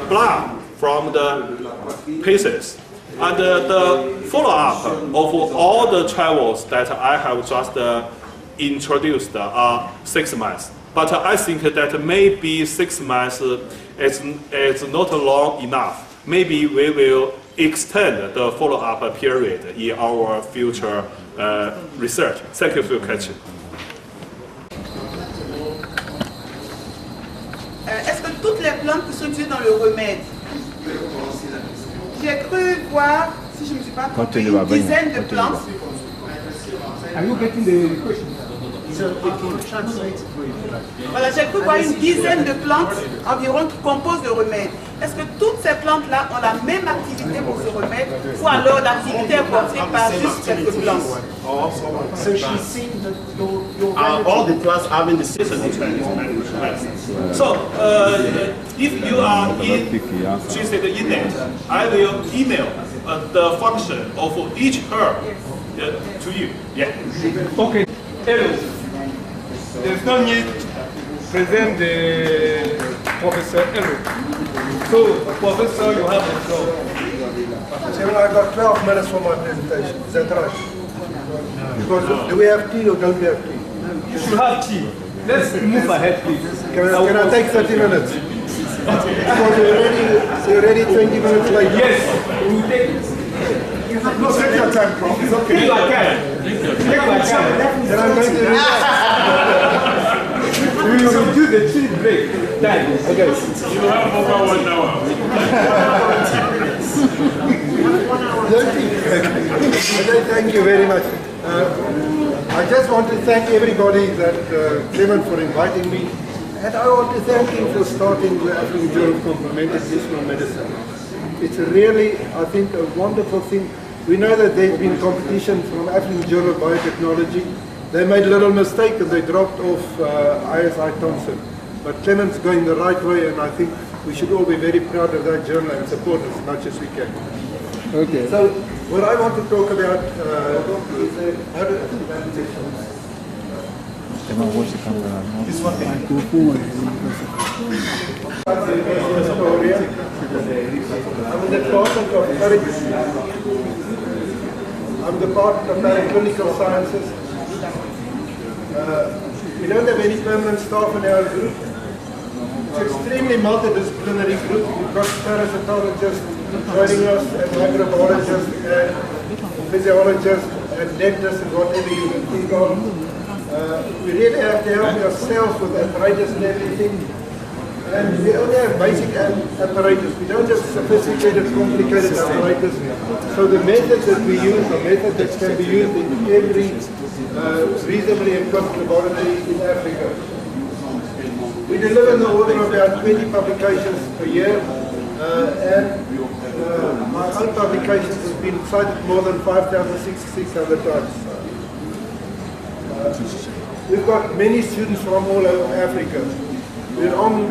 blood from the patients. And the follow-up of all the travels that I have just introduced are 6 months. But I think that maybe 6 months is not long enough. Maybe we will extend the follow-up period in our future research. Thank you for your question. Est-ce que toutes les plantes qui sont utilisées dans le remède, j'ai cru voir, si je ne me suis pas trompée, une dizaine de plantes. Are you getting the question? Voilà, j'ai cru voir une dizaine de plantes environ qui composent le remède. Est-ce que toutes ces plantes-là ont la même activité pour ce remède, ou alors l'activité est portée par juste quelques plantes? So she's seen that all the plants having the same So, if you are interested in it, I will email the function of each herb to you. Yeah. Okay. Hello. There's no need to present the Professor Hello. So, Professor, you have the floor. Chairman, I've got 12 minutes for my presentation. Is that right? Because do we have tea or don't we have tea? You should have tea. Let's move ahead, please. Can I take 30 minutes? Because you're already 20 minutes late. Yes, we will take it. No, take your time, Prof. It's okay. Take your time. Take your time. Then I'm going to we will do the tea break. Time. Okay. You have over 1 hour. Thank you very much. I just want to thank everybody that Clement for inviting me, and I want to thank him for starting the African Journal of Complementary Medicinal Medicine. It's really, I think, a wonderful thing. We know that there's been competition from African Journal of Biotechnology. They made a little mistake and they dropped off ISI Thompson. But Clement's going the right way, and I think we should all be very proud of that journal and support it as much as we can. Okay. So, what I want to talk about is how to... This one thing. I'm in the Department of Paraclinical Sciences. We don't have any permanent staff in our group. It's an extremely multidisciplinary group. We've got parasitologists joining us, and microbiologists, and physiologists, and dentists, and whatever you can think of. We really have to help ourselves with arthritis and everything. And we only have basic apparatus. We don't have sophisticated, complicated apparatus. So the methods that we use are methods that can be used in every reasonably equipped laboratory in Africa. We deliver in the order of about 20 publications per year, and my own publications have been cited more than 5,600 times. We've got many students from all over Africa. I'm on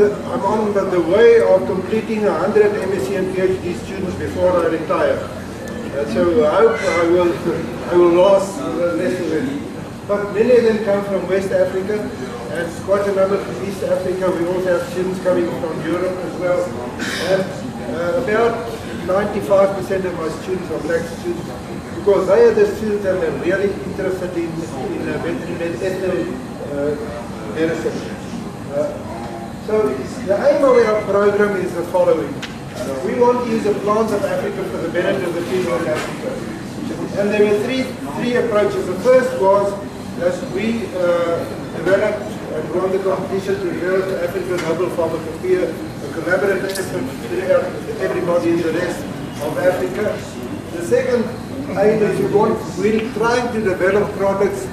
the way of completing 100 MSc and PhD students before I retire. So I hope I will last less of it. But many of them come from West Africa, and quite a number from East Africa. We also have students coming from Europe as well. And about 95% of my students are black students, because they are the students that are really interested in veterinary medicine. So the aim of our program is the following. We want to use the plants of Africa for the benefit of the people of Africa. And there were three approaches. The first was that we developed and won the competition to develop the African Noble Pharmacopoeia, a collaborative effort with everybody in the rest of Africa. The second aim is we're trying to develop products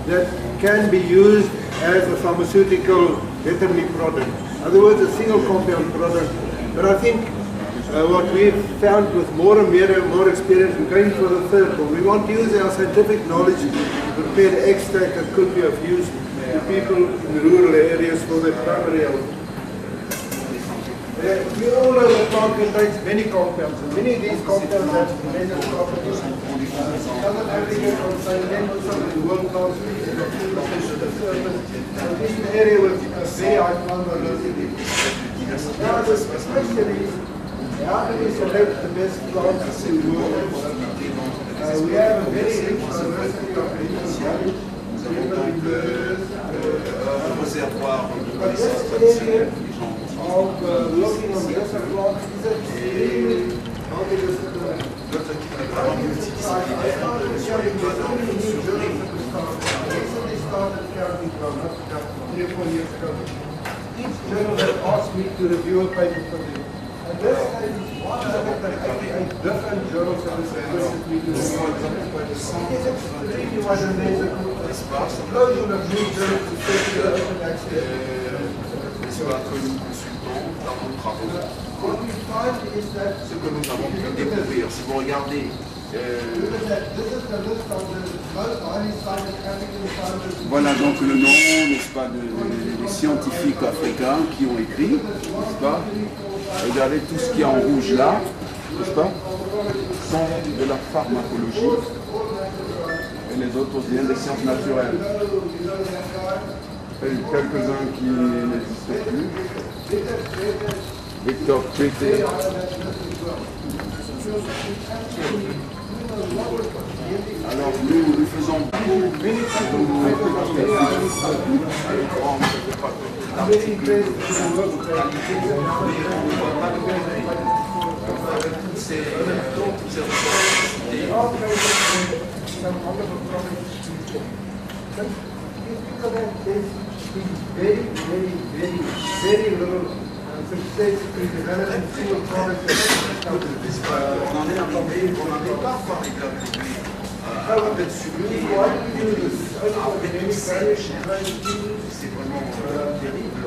that can be used as a pharmaceutical veterinary product. In other words, a single compound product. But I think what we've found with more and more experience, we're going for the third one. We want to use our scientific knowledge to prepare the extract that could be of use to people in the rural areas for their primary health. We all know that plant contains many compounds, and many of these compounds have tremendous properties. Southern Africa contains some of the world-class species of the surface. So this is an area with very high plant diversity. Now the question is, how do we select the best plants to work with? We have a very rich diversity of plants. But this area of looking on lesser plants is extremely multidisciplinary. I started counting the only new journals at the start. I recently started counting from 3 or 4 years ago. Each journal had asked me to review a paper for them. And this is 188 different journals that has requested me to review a paper. It is extremely wide, and there's a explosion of new journals, especially the open access. What we find is that ce que nous avons pu découvrir, si vous regardez voilà donc le nom, n'est-ce pas, des scientifiques africains qui ont écrit, n'est-ce pas? Regardez tout ce qui est en rouge là, n'est-ce pas, sont de la pharmacologie et les autres viennent des sciences naturelles. Et quelques-uns qui n'existent plus. Victor Pété. Alors nous faisons beaucoup very little success in developing single products. On en est arrivé, on n'en est pas encore arrivé avec celui c'est vraiment terrible.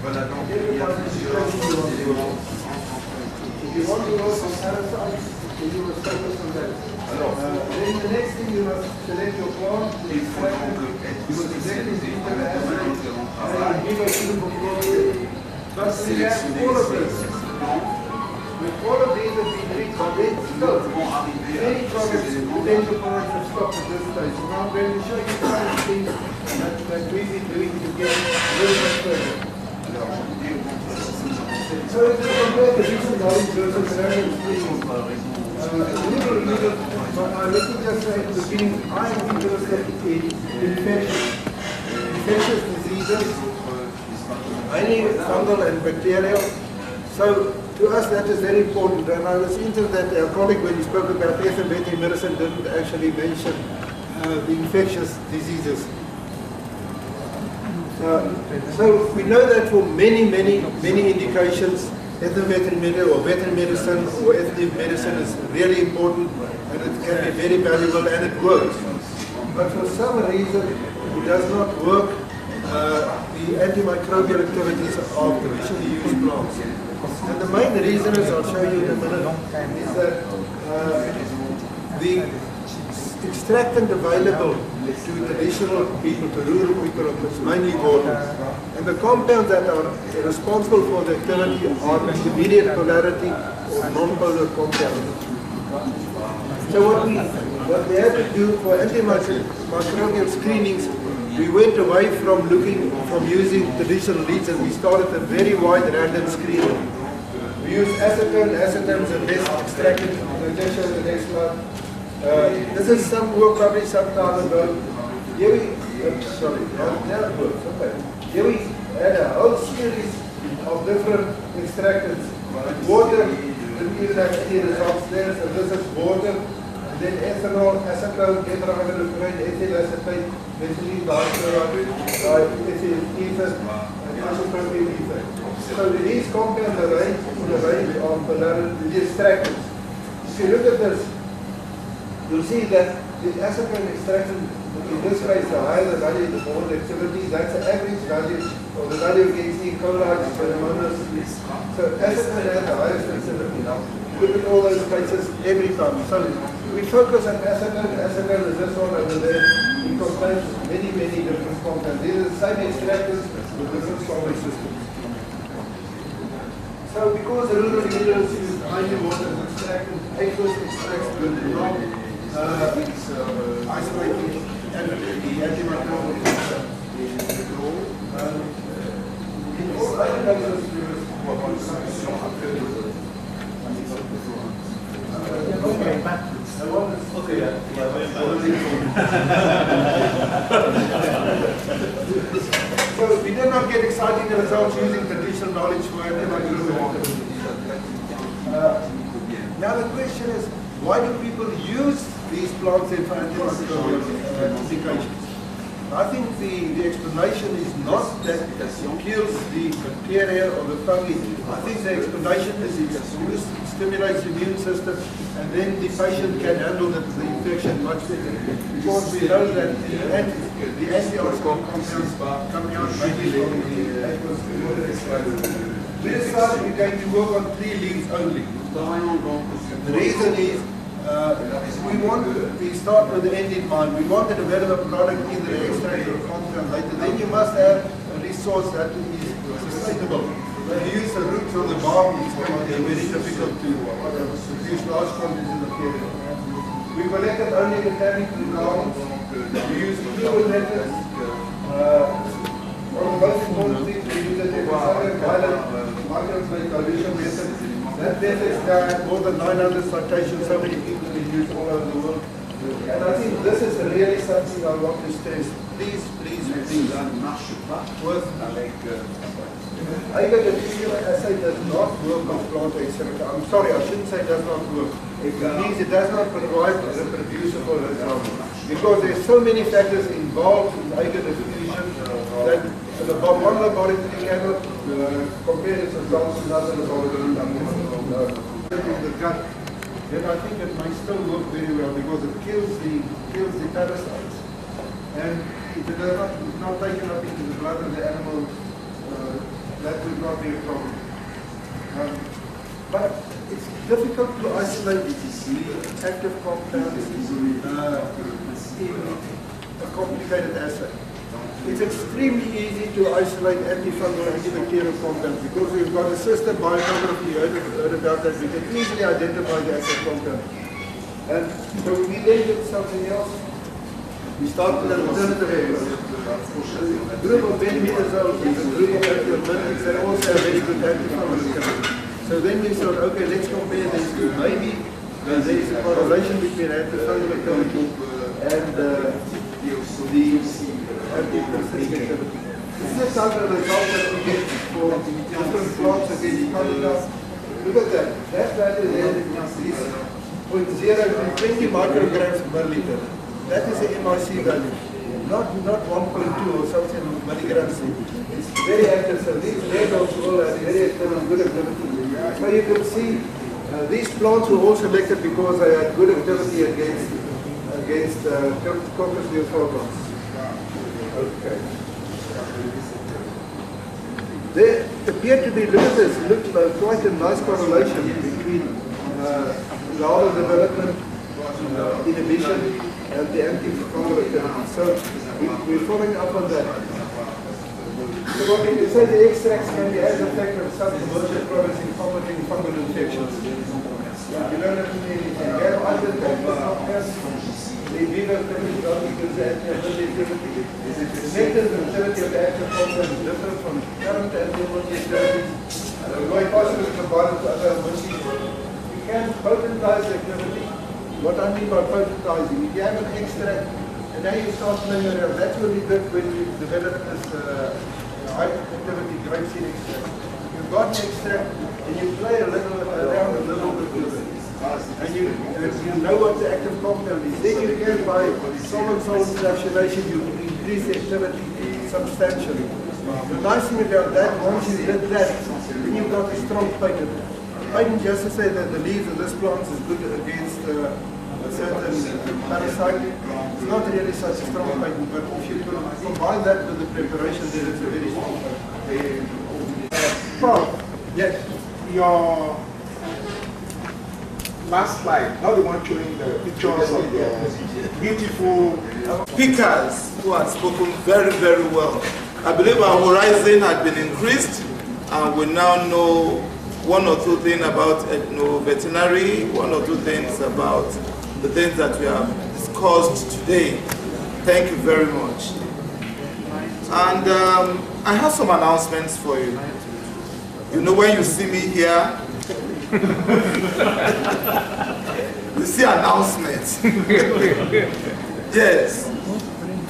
Voilà donc il y a plusieurs éléments. Alors, the next thing you must select your plant. Il faut donc être spécialisé dans le domaine que l'on travaille. Sélectionner All of these have been reached still. Many products, potential products have stopped at this stage. So now I'm going to show you some of the things that we've been doing to get a little bit further. So if you compare the recent knowledge versus general screening, let me just say at the beginning, I am interested in infectious diseases, mainly fungal and bacterial. So to us that is very important, and I was interested that our colleague when he spoke about health and veterinary medicine didn't actually mention the infectious diseases. So we know that for many indications, ethnoveterinary or veterinary medicine or ethnic medicine is really important, and it can be very valuable, and it works. But for some reason, it does not work, the antimicrobial activities of traditionally used plants. And the main reason, as I'll show you in a minute, is that the extractant available to traditional people, to rural people, is mainly water. And the compounds that are responsible for the activity are intermediate polarity or non-polar compounds. So what we had to do for antimicrobial screenings, we went away from using traditional leads, and we started a very wide random screening. We used acetone, acetanes, and best extracted. I'll just show the next slide. This is some work published some time ago. Here sorry, Narrowbirds, okay. Here we had a whole series of different extractants. Water, the actually results there, so this is water. Then ethanol, acetone, tetrahydrofuran, ethyl acetate, methylene dichloride, ethyl ether, and isopropyl ether. So these compounds are range in a range of polarity extractants. If you look at this, you'll see that the acetone extraction, in this case, the higher the value, the more the activity. That's the average value, or the value against E. coli, Pseudomonas. So acetone has the highest activity. Look at all those cases every time. So we focus on acetone. Acetone is this one over there. It contains many, many different compounds. These are the same extractants with different storage systems. So because the rule of minerals use highly water extractant, aqueous extracts will not isolate the antimicrobial in all other cases, So we did not get exciting results using traditional knowledge for antimicrobial. Now the question is, why do people use these plants for antimicrobial applications? I think the explanation is not that it kills the bacteria or the fungi. I think the explanation is it stimulates the immune system, and then the patient can handle the infection much better. Because we know that the antibiotic compounds coming out mainly from the aqueous. We decided we're going to work on 3 leaves only. The reason is we start with the end in mind. We want to develop a product, either an extract or a compound later. Then you must have a resource that is sustainable. When you use the roots or the bark, it's going to be very difficult to produce large quantities of material. We collected only the tannic gardens. We use fluid methods. One of the most important things we use is the microplate dilution method. That method is got more than 900 citations, so many people have used all over the world. And I think this is really something I want to stress. Please. Agar diffusion assay does not work on plant extract. I'm sorry, I shouldn't say does not work. It means it does not provide reproducible results. Because there's so many factors involved in agar diffusion that one laboratory cannot compare its results to another laboratory. The gut, then I think it might still work very well because it kills the parasites. And if it is not taken up into the blood of the animal, that would not be a problem. But it's difficult to isolate active compounds in a complicated assay. It's extremely easy to isolate antifungal and antibacterial compounds because we've got a system biochromography, you heard about that, we can easily identify the active compound. And so we then did something else. We started an alternative approach. A group of benimidazole is a group of antifungal that also have very good antifungal activity. So then we thought, okay, let's compare these two. Maybe there is a correlation between antifungal activity and the antiparasitic activity. This is the type of result that we get for different plants against candida. Look at that. That value there is 0.020 micrograms per liter. That is the MIC value. Not 1.2 or something milligrams. It's very active. So these labels all have very active, good activity. So you can see these plants were all selected because they had good activity against Coccus neoformans. Okay. There appeared to be quite a nice correlation between larval development, inhibition, and the antifungal activity. So we're following up on that. So what we can say, the extracts can be as effective as some commercial products in combating fungal infections. You don't have to do anything. You have other compounds. The vivo activity gives the anti-ability activity. The mechanism activity of the active compound is different from current anti-ability activity. It's very possible to combine it with other abilities. You can potentize the activity. What I mean by potentizing, if you have an extract And now you start playing around. That's what we did when we developed this high activity grape seed extract. You've got the extract and you play a little around a little bit with it. And you know what the active compound is. Then you can, by solid-solid fractionation, you increase the activity substantially. The nice thing about that, once you did that, then you've got a strong patent. Patent just to say that the leaves of this plant is good against a certain parasite. It's not really such a strong patent, but if you combine that with the preparation, then it's a very strong patent. Prof, yes, your last slide, not the one showing the pictures of the beautiful speakers who have spoken very, very well. I believe our horizon had been increased, and we now know one or two things about ethno-veterinary, one or two things about the things that we have discussed today. Thank you very much. And I have some announcements for you. You know, when you see me here, you see announcements. Yes,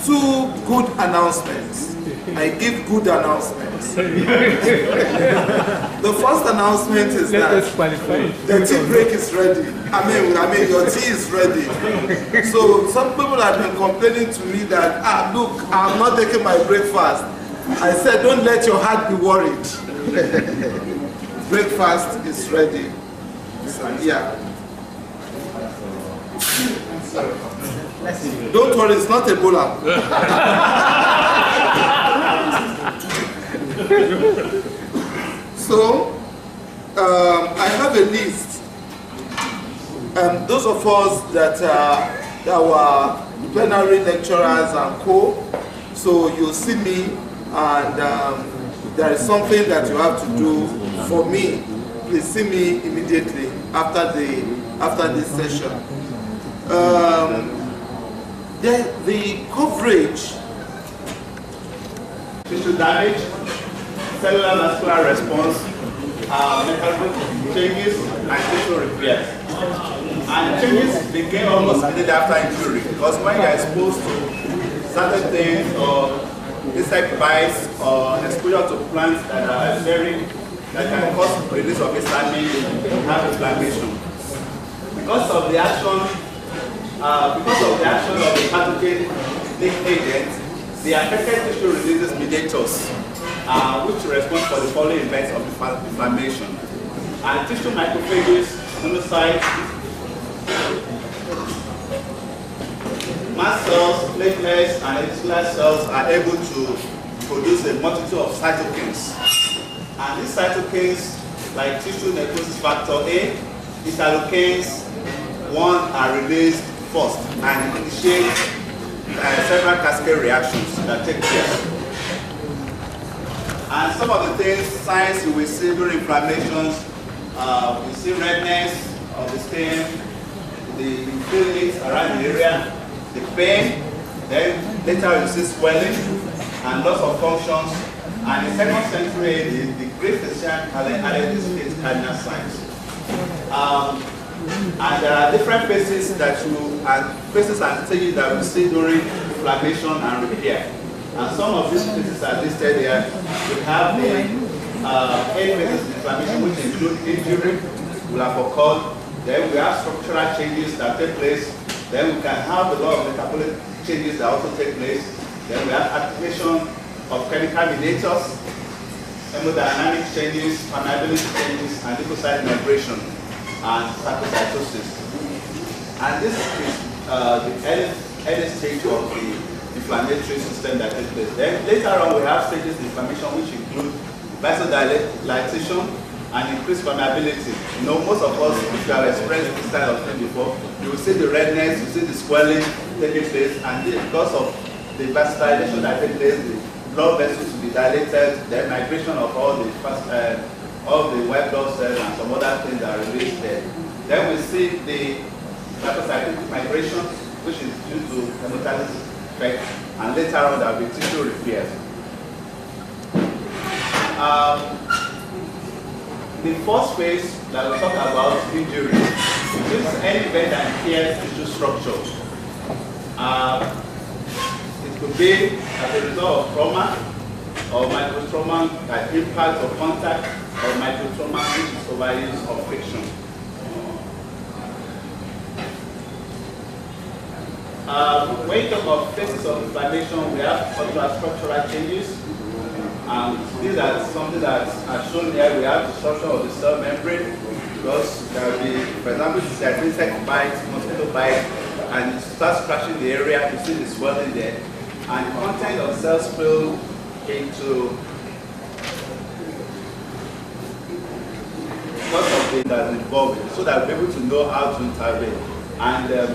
2 good announcements. I give good announcements. The first announcement is that the tea break is ready. I mean, your tea is ready. So some people have been complaining to me that, look, I'm not taking my breakfast. I said, don't let your heart be worried. Breakfast is ready. So, yeah. Don't worry, it's not Ebola. So, I have a list. Those of us that were plenary lecturers and co, so you see me, and there is something that you have to do for me. Please see me immediately after this session. The coverage. Tissue damage, cellular vascular response, metabolic changes, and tissue repairs. And changes begin almost immediately after injury, because when you are exposed to certain things or insect bites or exposure to plants that are that can cause release of histamine, you have inflammation. Because of the action of the pathogenic agent, the affected tissue releases mediators, which respond for the following events of inflammation. And tissue macrophages, monocytes, mast cells, platelets, and epithelial cells are able to produce a multitude of cytokines. And these cytokines, like tissue necrosis factor A, interleukins 1 are released first and initiate several cascade reactions that take place. And some of the things, signs you will see during inflammations, you see redness of the skin, the feelings around the area, the pain, then later you see swelling and loss of functions. And in second century, the great physician added these 8 cardinal signs. And there are different phases and stages that we see during inflammation and repair. And some of these phases are listed here. We have the 8 phases of inflammation, which include injury, will have occurred. Then we have structural changes that take place. Then we can have a lot of metabolic changes that also take place. Then we have activation of chemical mediators, hemodynamic changes, permeability changes, and leukocyte migration and phagocytosis. And this is the early stage of the inflammatory system that takes place. Then later on we have stages of inflammation which include vasodilatation and increased permeability. You know, most of us, if you have experienced this kind of thing before, you will see the redness, you see the swelling taking place, and because of the vasodilation that takes place, the blood vessels will be dilated, the migration of all the white blood cells and some other things that are released there. Then we see the phagocytic migration, which is due to hemostasis effect, and later on there will be tissue repairs. The first phase that we talk about injury is any event that impairs tissue structure. could be as a result of trauma, or microtrauma by impact or contact, or microtrauma which is overuse or friction. When you talk of phases of inflammation, we have structural changes. These are something that are shown here. We have the structure of the cell membrane, because there will be, for example, there's insect bite, mosquito bite, and it starts scratching the area, you see the swelling there. And the content of cells spill into because of the that's involved, so that we're able to know how to intervene. And the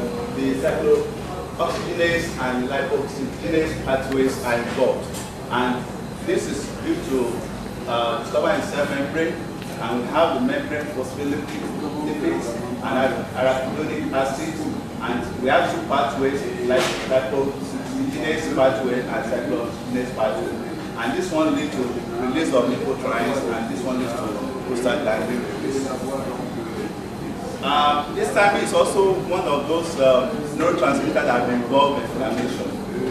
cyclooxygenase and lipoxygenase pathways are involved. And this is due to disturbance in cell membrane, and we have the membrane phospholipids and arachidonic acid, and we have two pathways like lipoxygenase pathway and cyclooxygenase pathway. And this one leads to release of leukotrienes, and this one leads to prostaglandin release. Histamine is also one of those neurotransmitters that are involved in inflammation.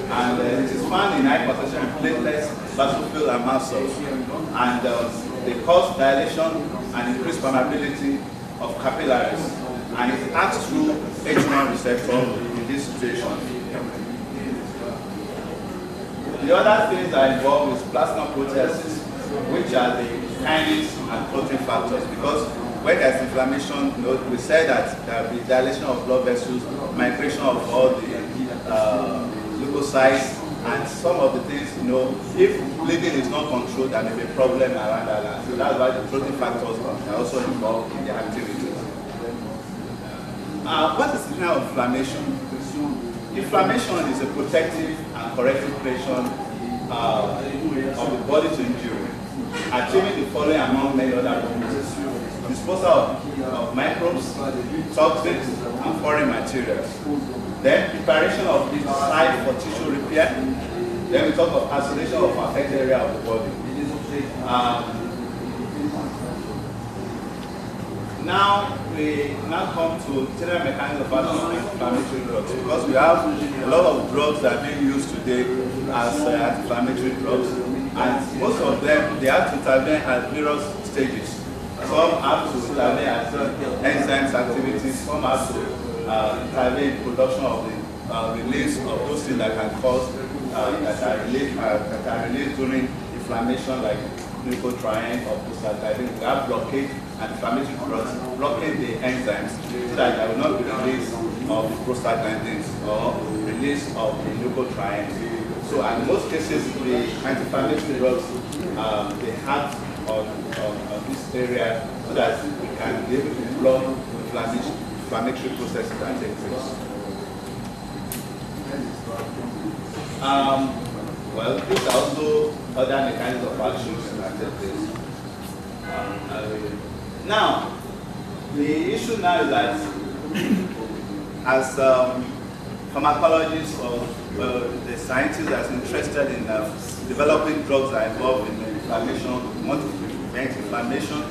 And it is found in high concentration in platelets, basophil, and mast cells. And they cause dilation and increased permeability of capillaries. And it acts through H1 receptor in this situation. The other things that are involved is plasma proteases, which are the kinase and protein factors. Because when there's inflammation, we say that there will be dilation of blood vessels, migration of all the leukocytes, and some of the things, if bleeding is not controlled, there may be a problem around that. So that's why the protein factors are also involved in the activities. What is the kind of inflammation? Inflammation is a protective and corrective reaction of the body to injury, achieving the following among many other purposes: disposal of microbes, toxins, and foreign materials. Then preparation of the site for tissue repair. Then we talk of isolation of affected area of the body. Now we come to general mechanism of action of inflammatory drugs, because we have a lot of drugs that are being used today as anti-inflammatory drugs, and most of them they have to intervene at various stages. Some have to intervene at enzymes activities, some have to intervene in production of the release of those things that can cause that are released during inflammation, like leukotriene or prostaglandin. We have blockade and inflammatory drugs blocking the enzymes so that there will not be release of the prostaglandins or release of the leukotriene. So in most cases, the anti-inflammatory drugs they act on this area so that we can be able to block inflammatory processes that take place. Well, these are also other mechanisms of actions that take place. Now, the issue now is that as pharmacologists or the scientists that's interested in developing drugs that are involved in inflammation, you want to prevent inflammation,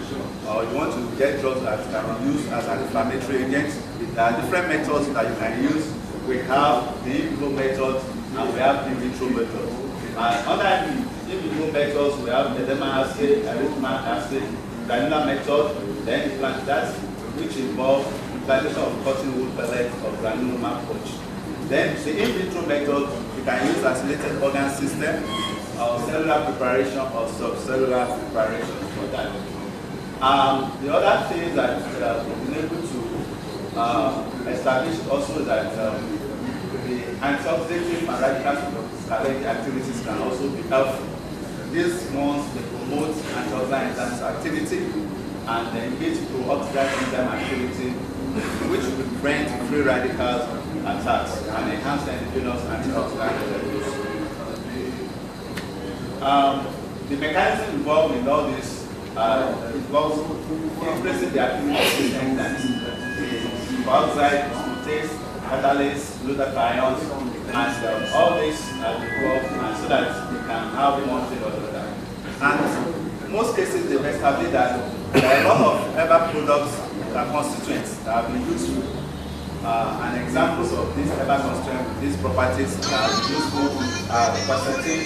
or you want to get drugs that can be used as an inflammatory agent, there are different methods that you can use. We have the in vivo method and we have the in vitro method. Under the in vivo methods, we have medemer assay, arrhythma assay, granular method, then that which involves implantation of cotton wool pellet or granuloma pouch. Then the in vitro method, you can use isolated organ system, or cellular preparation or subcellular preparation for that. The other thing that we've been able to establish also that the antioxidative and radical scaling activities can also be helpful. These ones they promote antioxidant enzyme activity and they engage pro-oxidant enzyme activity, which will prevent free radicals attacks and enhance the endogenous antioxidant levels. The mechanism involved in all this involves increasing the activity of these enzymes. Peroxide, dismutase, catalase, glutathiones, and all these are involved, and so that you can have one thing or the other. And in most cases, they've established that there are a lot of herbal products that are constituents that have been useful and examples of these herbal constraints, these properties are useful. Quercetin,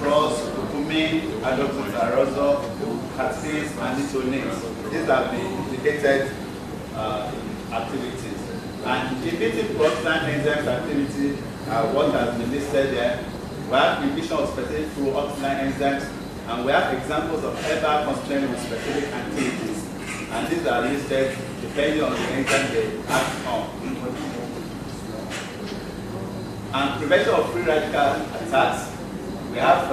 pros, curcumin, hydroxytyrosol, catechins, and nitonates. These are the indicated activities. And inhibiting prostaglandin enzymes activity, what has been listed there. We have inhibition of specific pro-oxidant enzymes, and we have examples of herbal constraints with specific activities. And these are listed depending on the enzyme they act on. And prevention of free radical attacks. We have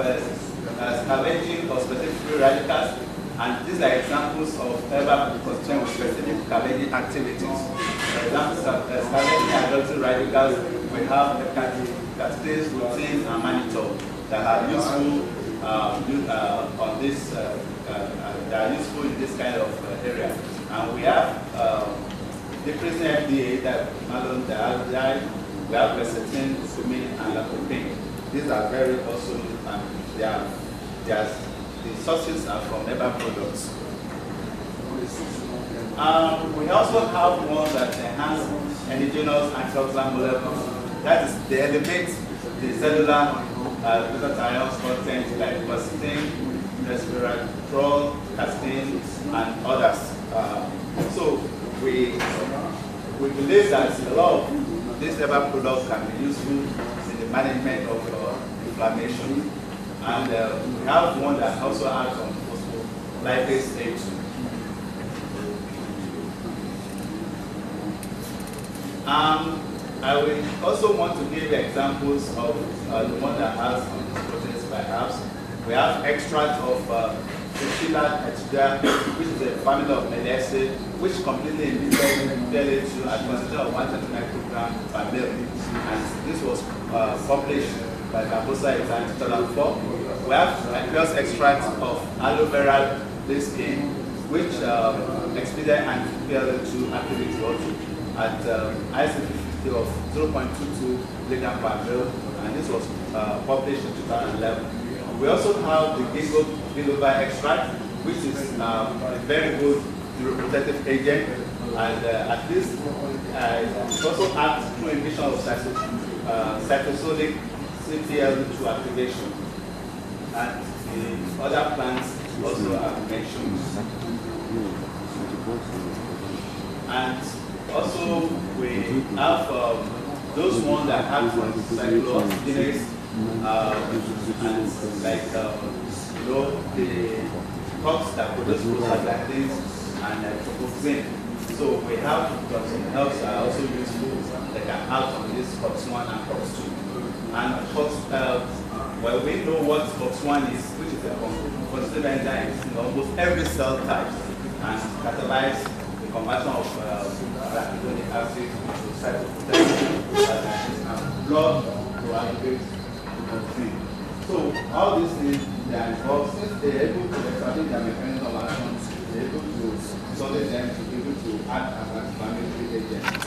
scavenging of specific free radicals, and these are examples of herbal constraints with specific scavenging activities. For example, scavenging hydroxyl radicals, we have the catechins, lutein, and mannitol that are useful on this. They are useful in this kind of area. And we have decreasing FDA, that malondialdehyde, we have quercetin, curcumin, and lycopene. These are very also, the sources are from herbal products. We also have ones that enhance endogenous antioxidant molecules. That is, they elevate the cellular glutathione content like quercetin, resveratrol, castin, and others. So we believe that a lot of these herbal products can be useful in the management of inflammation. And we have one that also acts on phospholipase A2. I will also want to give examples of the one that has on this proteins by herbs. We have extract of Fuchsia etudia, which is a family of Melaceae, which completely inhibited PLA2 at a concentration of 120 micrograms per ml. And this was published by Barbosa in 2004. We have aqueous extract of aloe vera skin, which expedited anti-PLA2 activity also at IC50 of 0.22 milligram per ml, and this was published in 2011. We also have the ginkgo biloba extract, which is a very good neuroprotective agent, and at least it also acts through inhibition of cytosolic CPL2 activation, and the other plants also are mentioned. And also we have those ones that have cyclooxygenase, and like the crops that produce prostaglandins and tryptophan. So we have some herbs that are also useful that can act on this COX-1 and COX-2. And well, we know what COX-1 is, which is a constitutive enzyme in almost every cell type, and catalyze the conversion of arachidonic acid to cytotoxic and blood to aggregate to consume. So all these things, they are involved. Since they are able to establish their mechanism of action, they are able to isolate them to be able to act as anti-inflammatory agents.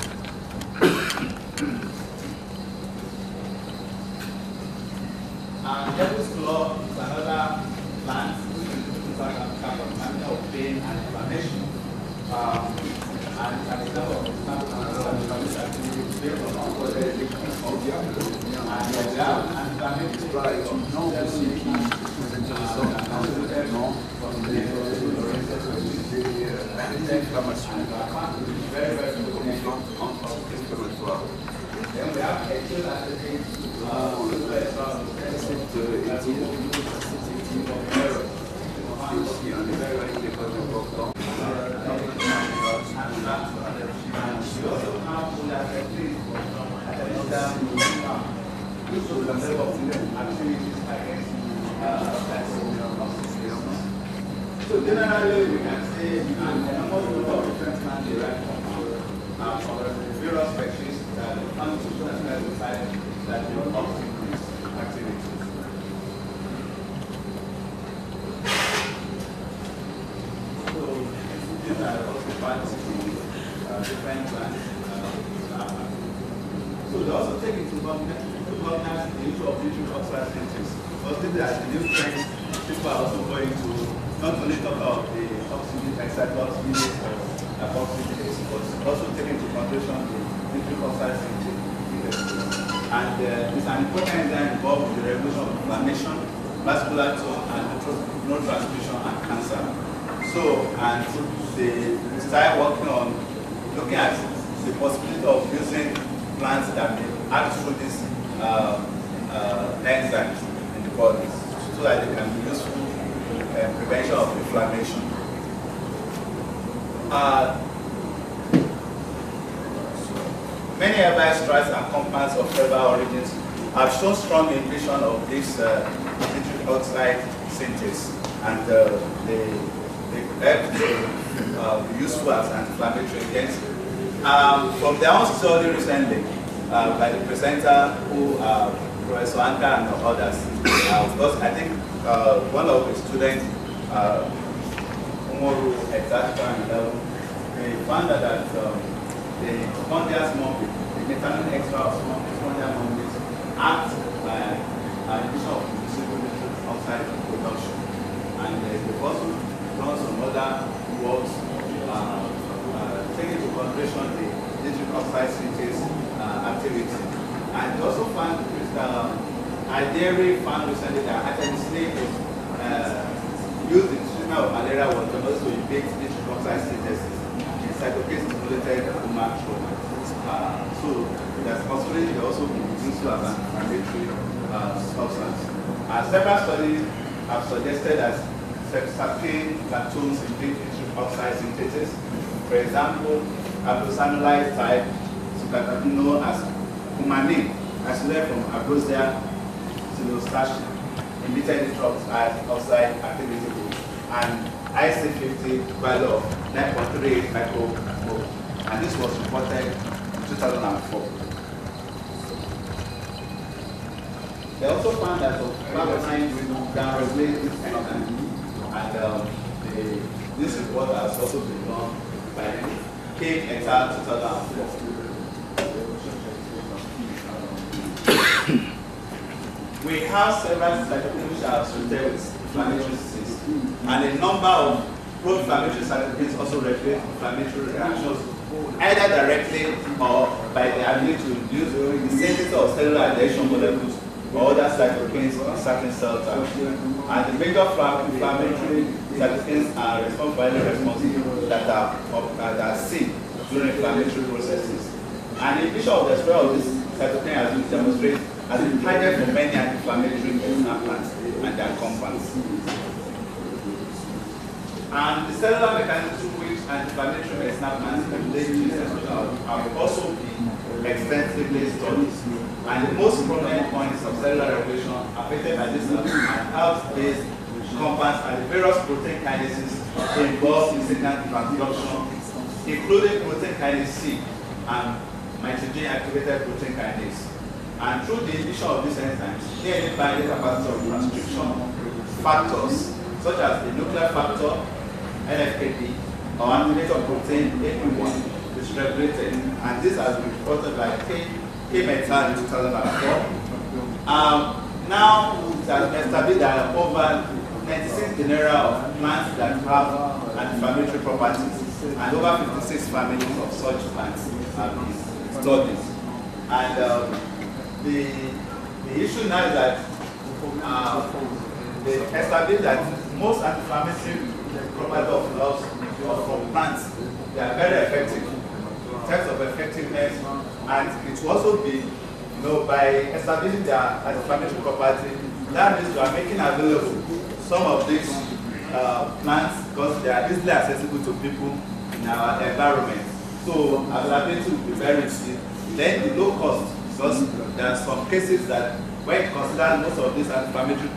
And devil's claw is another plant which is of pain and inflammation. And an example of another activity based on oncology of the and they have anti-inflammatory very, very inflammatory. Then we have ethyl acetate, so generally we can say almost all of different plants derived from various species that the constitution has specified that they will not increase activities. So these are also plants, different plants. So they also take into cognizance the issue of nutrient oxide synthesis. Because these are the new trends people are also going to not only talk about the oxygen, oxygenase carboxylase, but also taking into consideration the nitric oxide synthase. And it's an important enzyme involved in the regulation of inflammation, vascular tone, and neurotransmission and cancer. So, and they started working on looking at the possibility of using plants that may act through these enzymes in the body so that they can be useful in prevention of inflammation. Many herbal extracts and compounds of herbal origins have shown strong inhibition of this nitric oxide synthase, and they help to be useful as anti-inflammatory agents. From their own study recently, by the presenter, who Professor Anka and others, because I think one of the students, Umoru Exatra, they found that the spongious monkey, the methanoid extra of spongious monkeys, act by inhibition of nitric oxide production. And they've also done some other works taking into consideration the nitric oxide synthase activity. And they also found Ideri found recently that artemisinin is used in treatment of malaria was also inhibit nitric oxide synthesis in cytokine-stimulated human trauma. So there's possibility they also be useful as an inflammatory substance. Several studies have suggested that certain ketones inhibit nitric oxide synthesis. For example, abrosanolide type, known as humanin, isolated from Ambrosia psilocybin, emitted nitric oxide activity group, and IC50 value of 9.38 micromole, and this was reported in 2004. They also found that flavonoids downregulate this enzyme, and this report has also been done by King et al. 2004. We have several cytokines which are associated with inflammatory disease, and a number of pro-inflammatory cytokines also regulate inflammatory reactions, either directly or by the ability to induce the synthesis of cellular adhesion molecules or other cytokines in certain cell types. And the major inflammatory cytokines are responsible that are seen during inflammatory processes. And inhibition of the spread of this cytokine has been demonstrated as a target for many anti-inflammatory medicinal plants and their compounds. And the cellular mechanisms through which anti-inflammatory medicinal plants regulate have also been extensively studied. And the most prominent points of cellular regulation affected by this are health-based compounds and the various protein kinases involved in signal transduction, including protein kinase C and mitogen-activated protein kinase. And through the inhibition of these enzymes, they inhibit the capacity of transcription factors such as the nuclear factor, NFKB, or activator protein AP1, which is regulated. And this has been reported by K. et al. in 2004. Now, it has been established that over 96 genera of plants that have anti-inflammatory properties, and over 56 families of such plants have been studied. And the issue now is that they established that most anti-inflammatory properties of flowers from plants, they are very effective in terms of effectiveness, and it will also be, by establishing their anti-inflammatory property, that means we are making available some of these plants because they are easily accessible to people in our environment. So availability will be very easy. Then the low cost, because there are some cases that when you consider most of these anti-inflammatory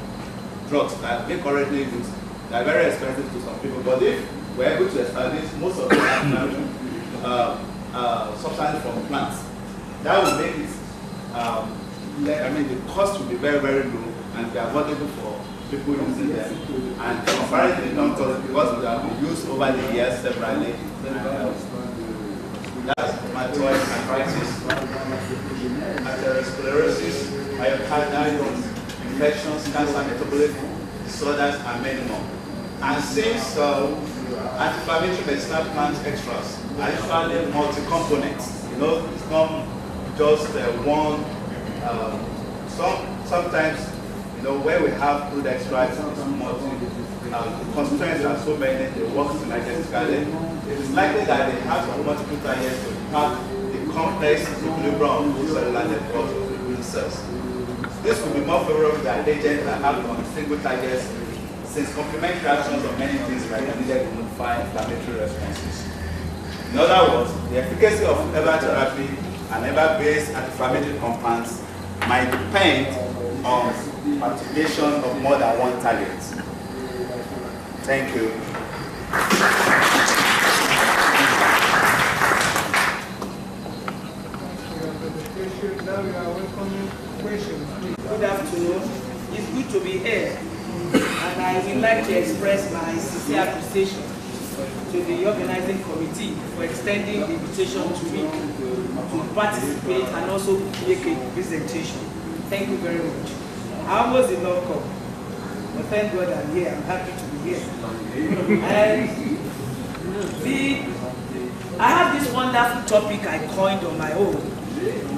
drugs that we currently use, they are very expensive to some people. But if we're able to establish most of the anti-inflammatory substances from plants, that will make it, the cost will be very, very low and be affordable for people using them. And comparatively non-toxic because they have been used over the years separately. That's rheumatoid arthritis, atherosclerosis, myocardial infections, cancer, metabolic disorders, and many more. And since anti-inflammatory medicinal plant extras are usually multi-component, you know, it's not just one. Sometimes, you know, where we have food extracts, constituents are so many, they work synergistically. It is likely that they have some multiple targets to impact the complex equilibrium of cellular networks of immune cells. This will be more favorable than agents that have on single targets, since complementary actions of many things are needed to modify inflammatory responses. In other words, the efficacy of herbal therapy and herbal-based anti-inflammatory compounds might depend on activation of more than one target. Thank you. Now we are welcoming questions. Good afternoon. It's good to be here, and I would like to express my sincere appreciation to the organizing committee for extending the invitation to me to participate and also make a presentation. Thank you very much. I almost did not come, but thank God I'm here. I'm happy to be here. And I have this wonderful topic I coined on my own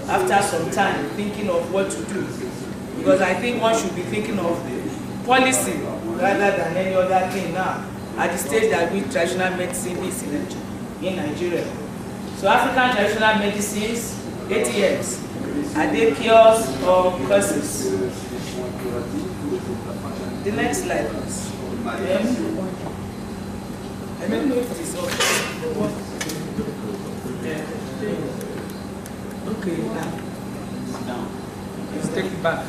after some time thinking of what to do, because I think one should be thinking of policy rather than any other thing now at the stage that we traditional medicine is in Nigeria. So African traditional medicines, ATMs, are they cures or curses? The next slide, please. I don't know if it is okay. Okay, now. Let's take it back.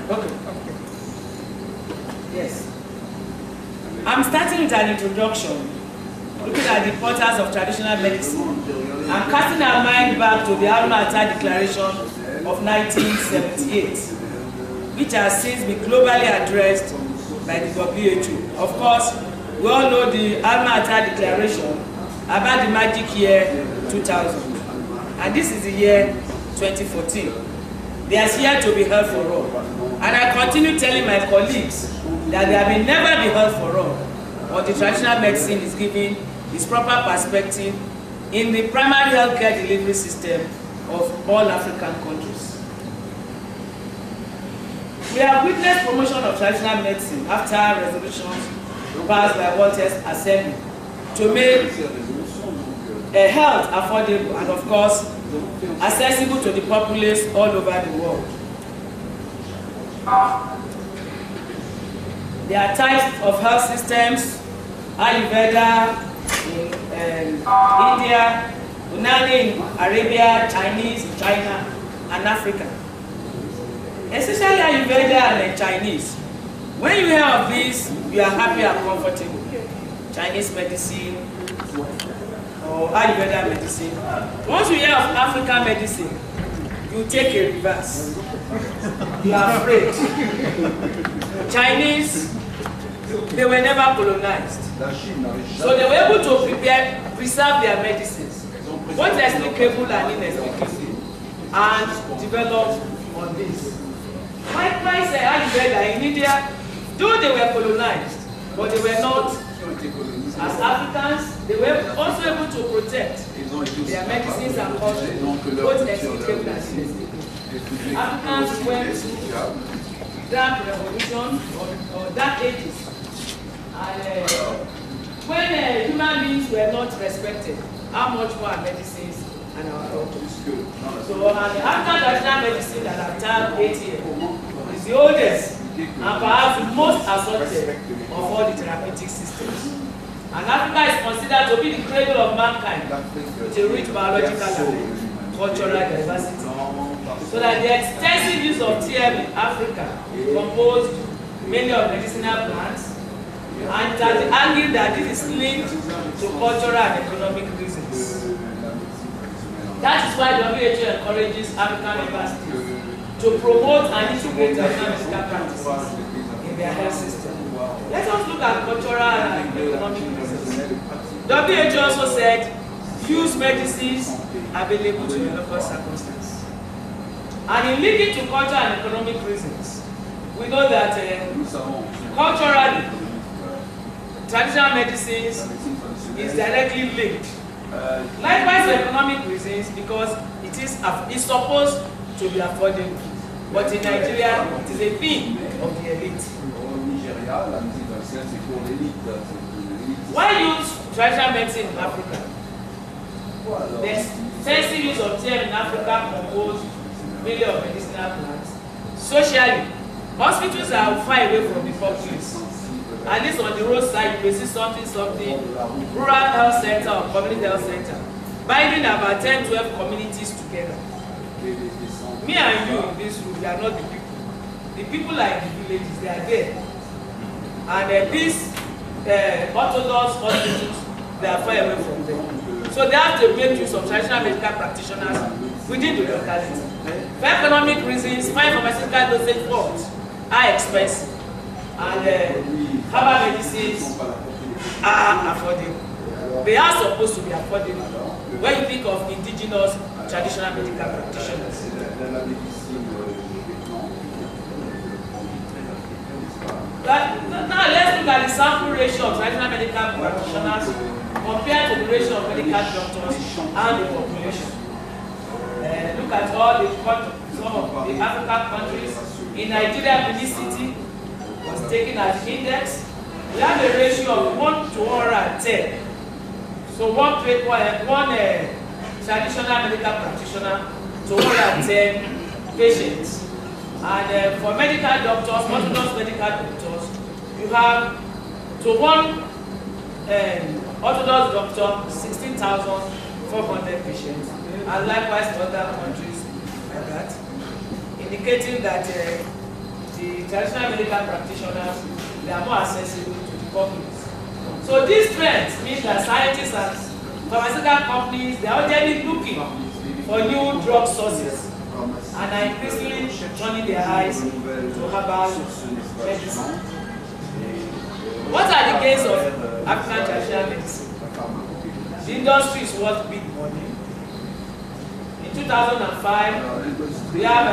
Okay. Yes. I'm starting with an introduction, looking at the importance of traditional medicine. I'm casting our mind back to the Alma-Ata Declaration of 1978, which has since been globally addressed by the WHO. Of course, we all know the Alma-Ata Declaration about the magic year 2000, and this is the year 2014. There's here to be heard for all, and I continue telling my colleagues that there may never be heard for all, but the traditional medicine is giving its proper perspective in the primary healthcare delivery system of all African countries. We have witnessed promotion of traditional medicine after resolutions passed by Walter's Assembly to make health affordable and, of course, accessible to the populace all over the world. There are types of health systems: Ayurveda in India, Unani in Arabia, Chinese in China, and Africa. Especially Ayurveda and Chinese. When you hear of this, you are happy and comfortable. Chinese medicine or Ayurveda medicine. Once you hear of African medicine, you take a reverse. You are afraid. Chinese, they were never colonized. So they were able to preserve their medicines, both explicable and inexplicable, and develop on this. Likewise, Ayurveda in India, though they were colonized, but they were not, as Africans, they were also able to protect their medicines and culture, both explicable and inexplicable. Africans went through dark revolution or dark ages, and when human beings were not respected, how much more our medicines and our cultures. So the African traditional medicine that I've tagged 8 years is the oldest and perhaps the most assorted of all the therapeutic systems. And Africa is considered to be the cradle of mankind with a rich biological and cultural diversity. So that the extensive use of TM in Africa composed mainly of medicinal plants, and it has argued that this is linked to cultural and economic reasons. That is why WHO encourages African universities to promote and integrate traditional medical practices in their health system. Let us look at cultural and economic reasons. WHO also said, use medicines available to your local circumstances. And in linking to cultural and economic reasons, we know that culturally, traditional medicines is directly linked. Likewise, for economic reasons, because it's supposed to be affordable. But in Nigeria, it is a thing of the elite. Why use traditional medicine in Africa? The extensive use of TM in Africa composed mainly of medicinal plants. Socially, hospitals are far away from the populace. At least on the roadside, you may see something, rural health center or community health center, binding about 10-12 communities together. Me and you in this room, we are not the people. The people are in the villages, they are there. And these orthodox hospitals, they are far away from them. So they have to make use of traditional medical practitioners within the locality. For economic reasons, fine pharmaceutical dosage forms are expensive. And herbal medicines are affordable. They are supposed to be affordable when you think of indigenous traditional medical practitioners. Now let's look at the sample ratio of traditional medical practitioners compared to the ratio of medical doctors and the population. Look at all the some of the African countries. In Nigeria, Benin City was taken as index. We have a ratio of 1 to 110. So one traditional medical practitioner to 110 patients. And for medical doctors, orthodox medical doctors, you have to one orthodox doctor 16,400 patients, and likewise for other countries like that, indicating that the traditional medical practitioners, they are more accessible to the public. So these trends mean that scientists and pharmaceutical companies, they are already looking for new drug sources and are increasingly turning their eyes to herbal medicine. What are the gains of African traditional medicine? The industry is worth big money. In 2005, we have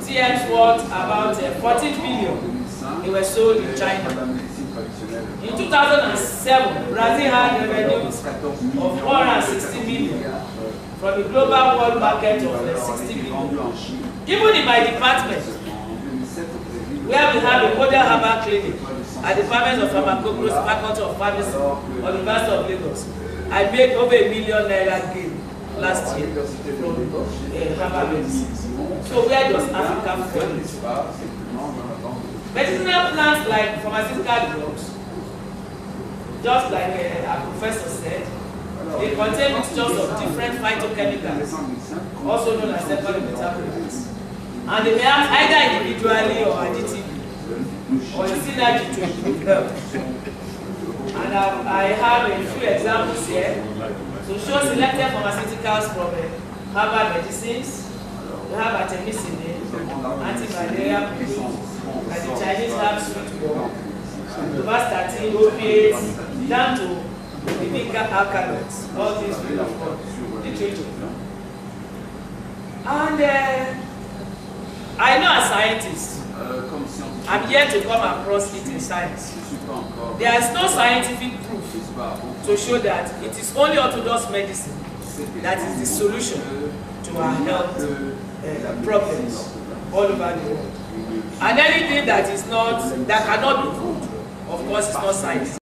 TMs worth about 14 billion. They were sold in China. In 2007, Brazil had revenues of 460 million from the global world market of 60 million. Even in my department, where we have a modern herbal clinic at the Department of Pharmacology, Faculty of Pharmacy, University of Lagos, I made over ₦1 million gain last year from herbal medicine. So where does Africa fall? Medicinal plants like pharmaceutical drugs, just like our professor said, they contain mixtures of different phytochemicals, also known as secondary metabolites. And they may act either individually or additively, or in synergy to improve health. And I have a few examples here to show selected pharmaceuticals from herbal medicines. We have artemisinin, anti-malaria pills, like the Chinese have sweet worm, vastatin, opiates, down to the bigger alkaloids, all these will of course, literature. And I know as scientist, I'm here to come across it in science. There is no scientific proof to show that it is only orthodox medicine that is the solution to our health problems all over the world. And anything that is not, that cannot be proved, of course, is not science.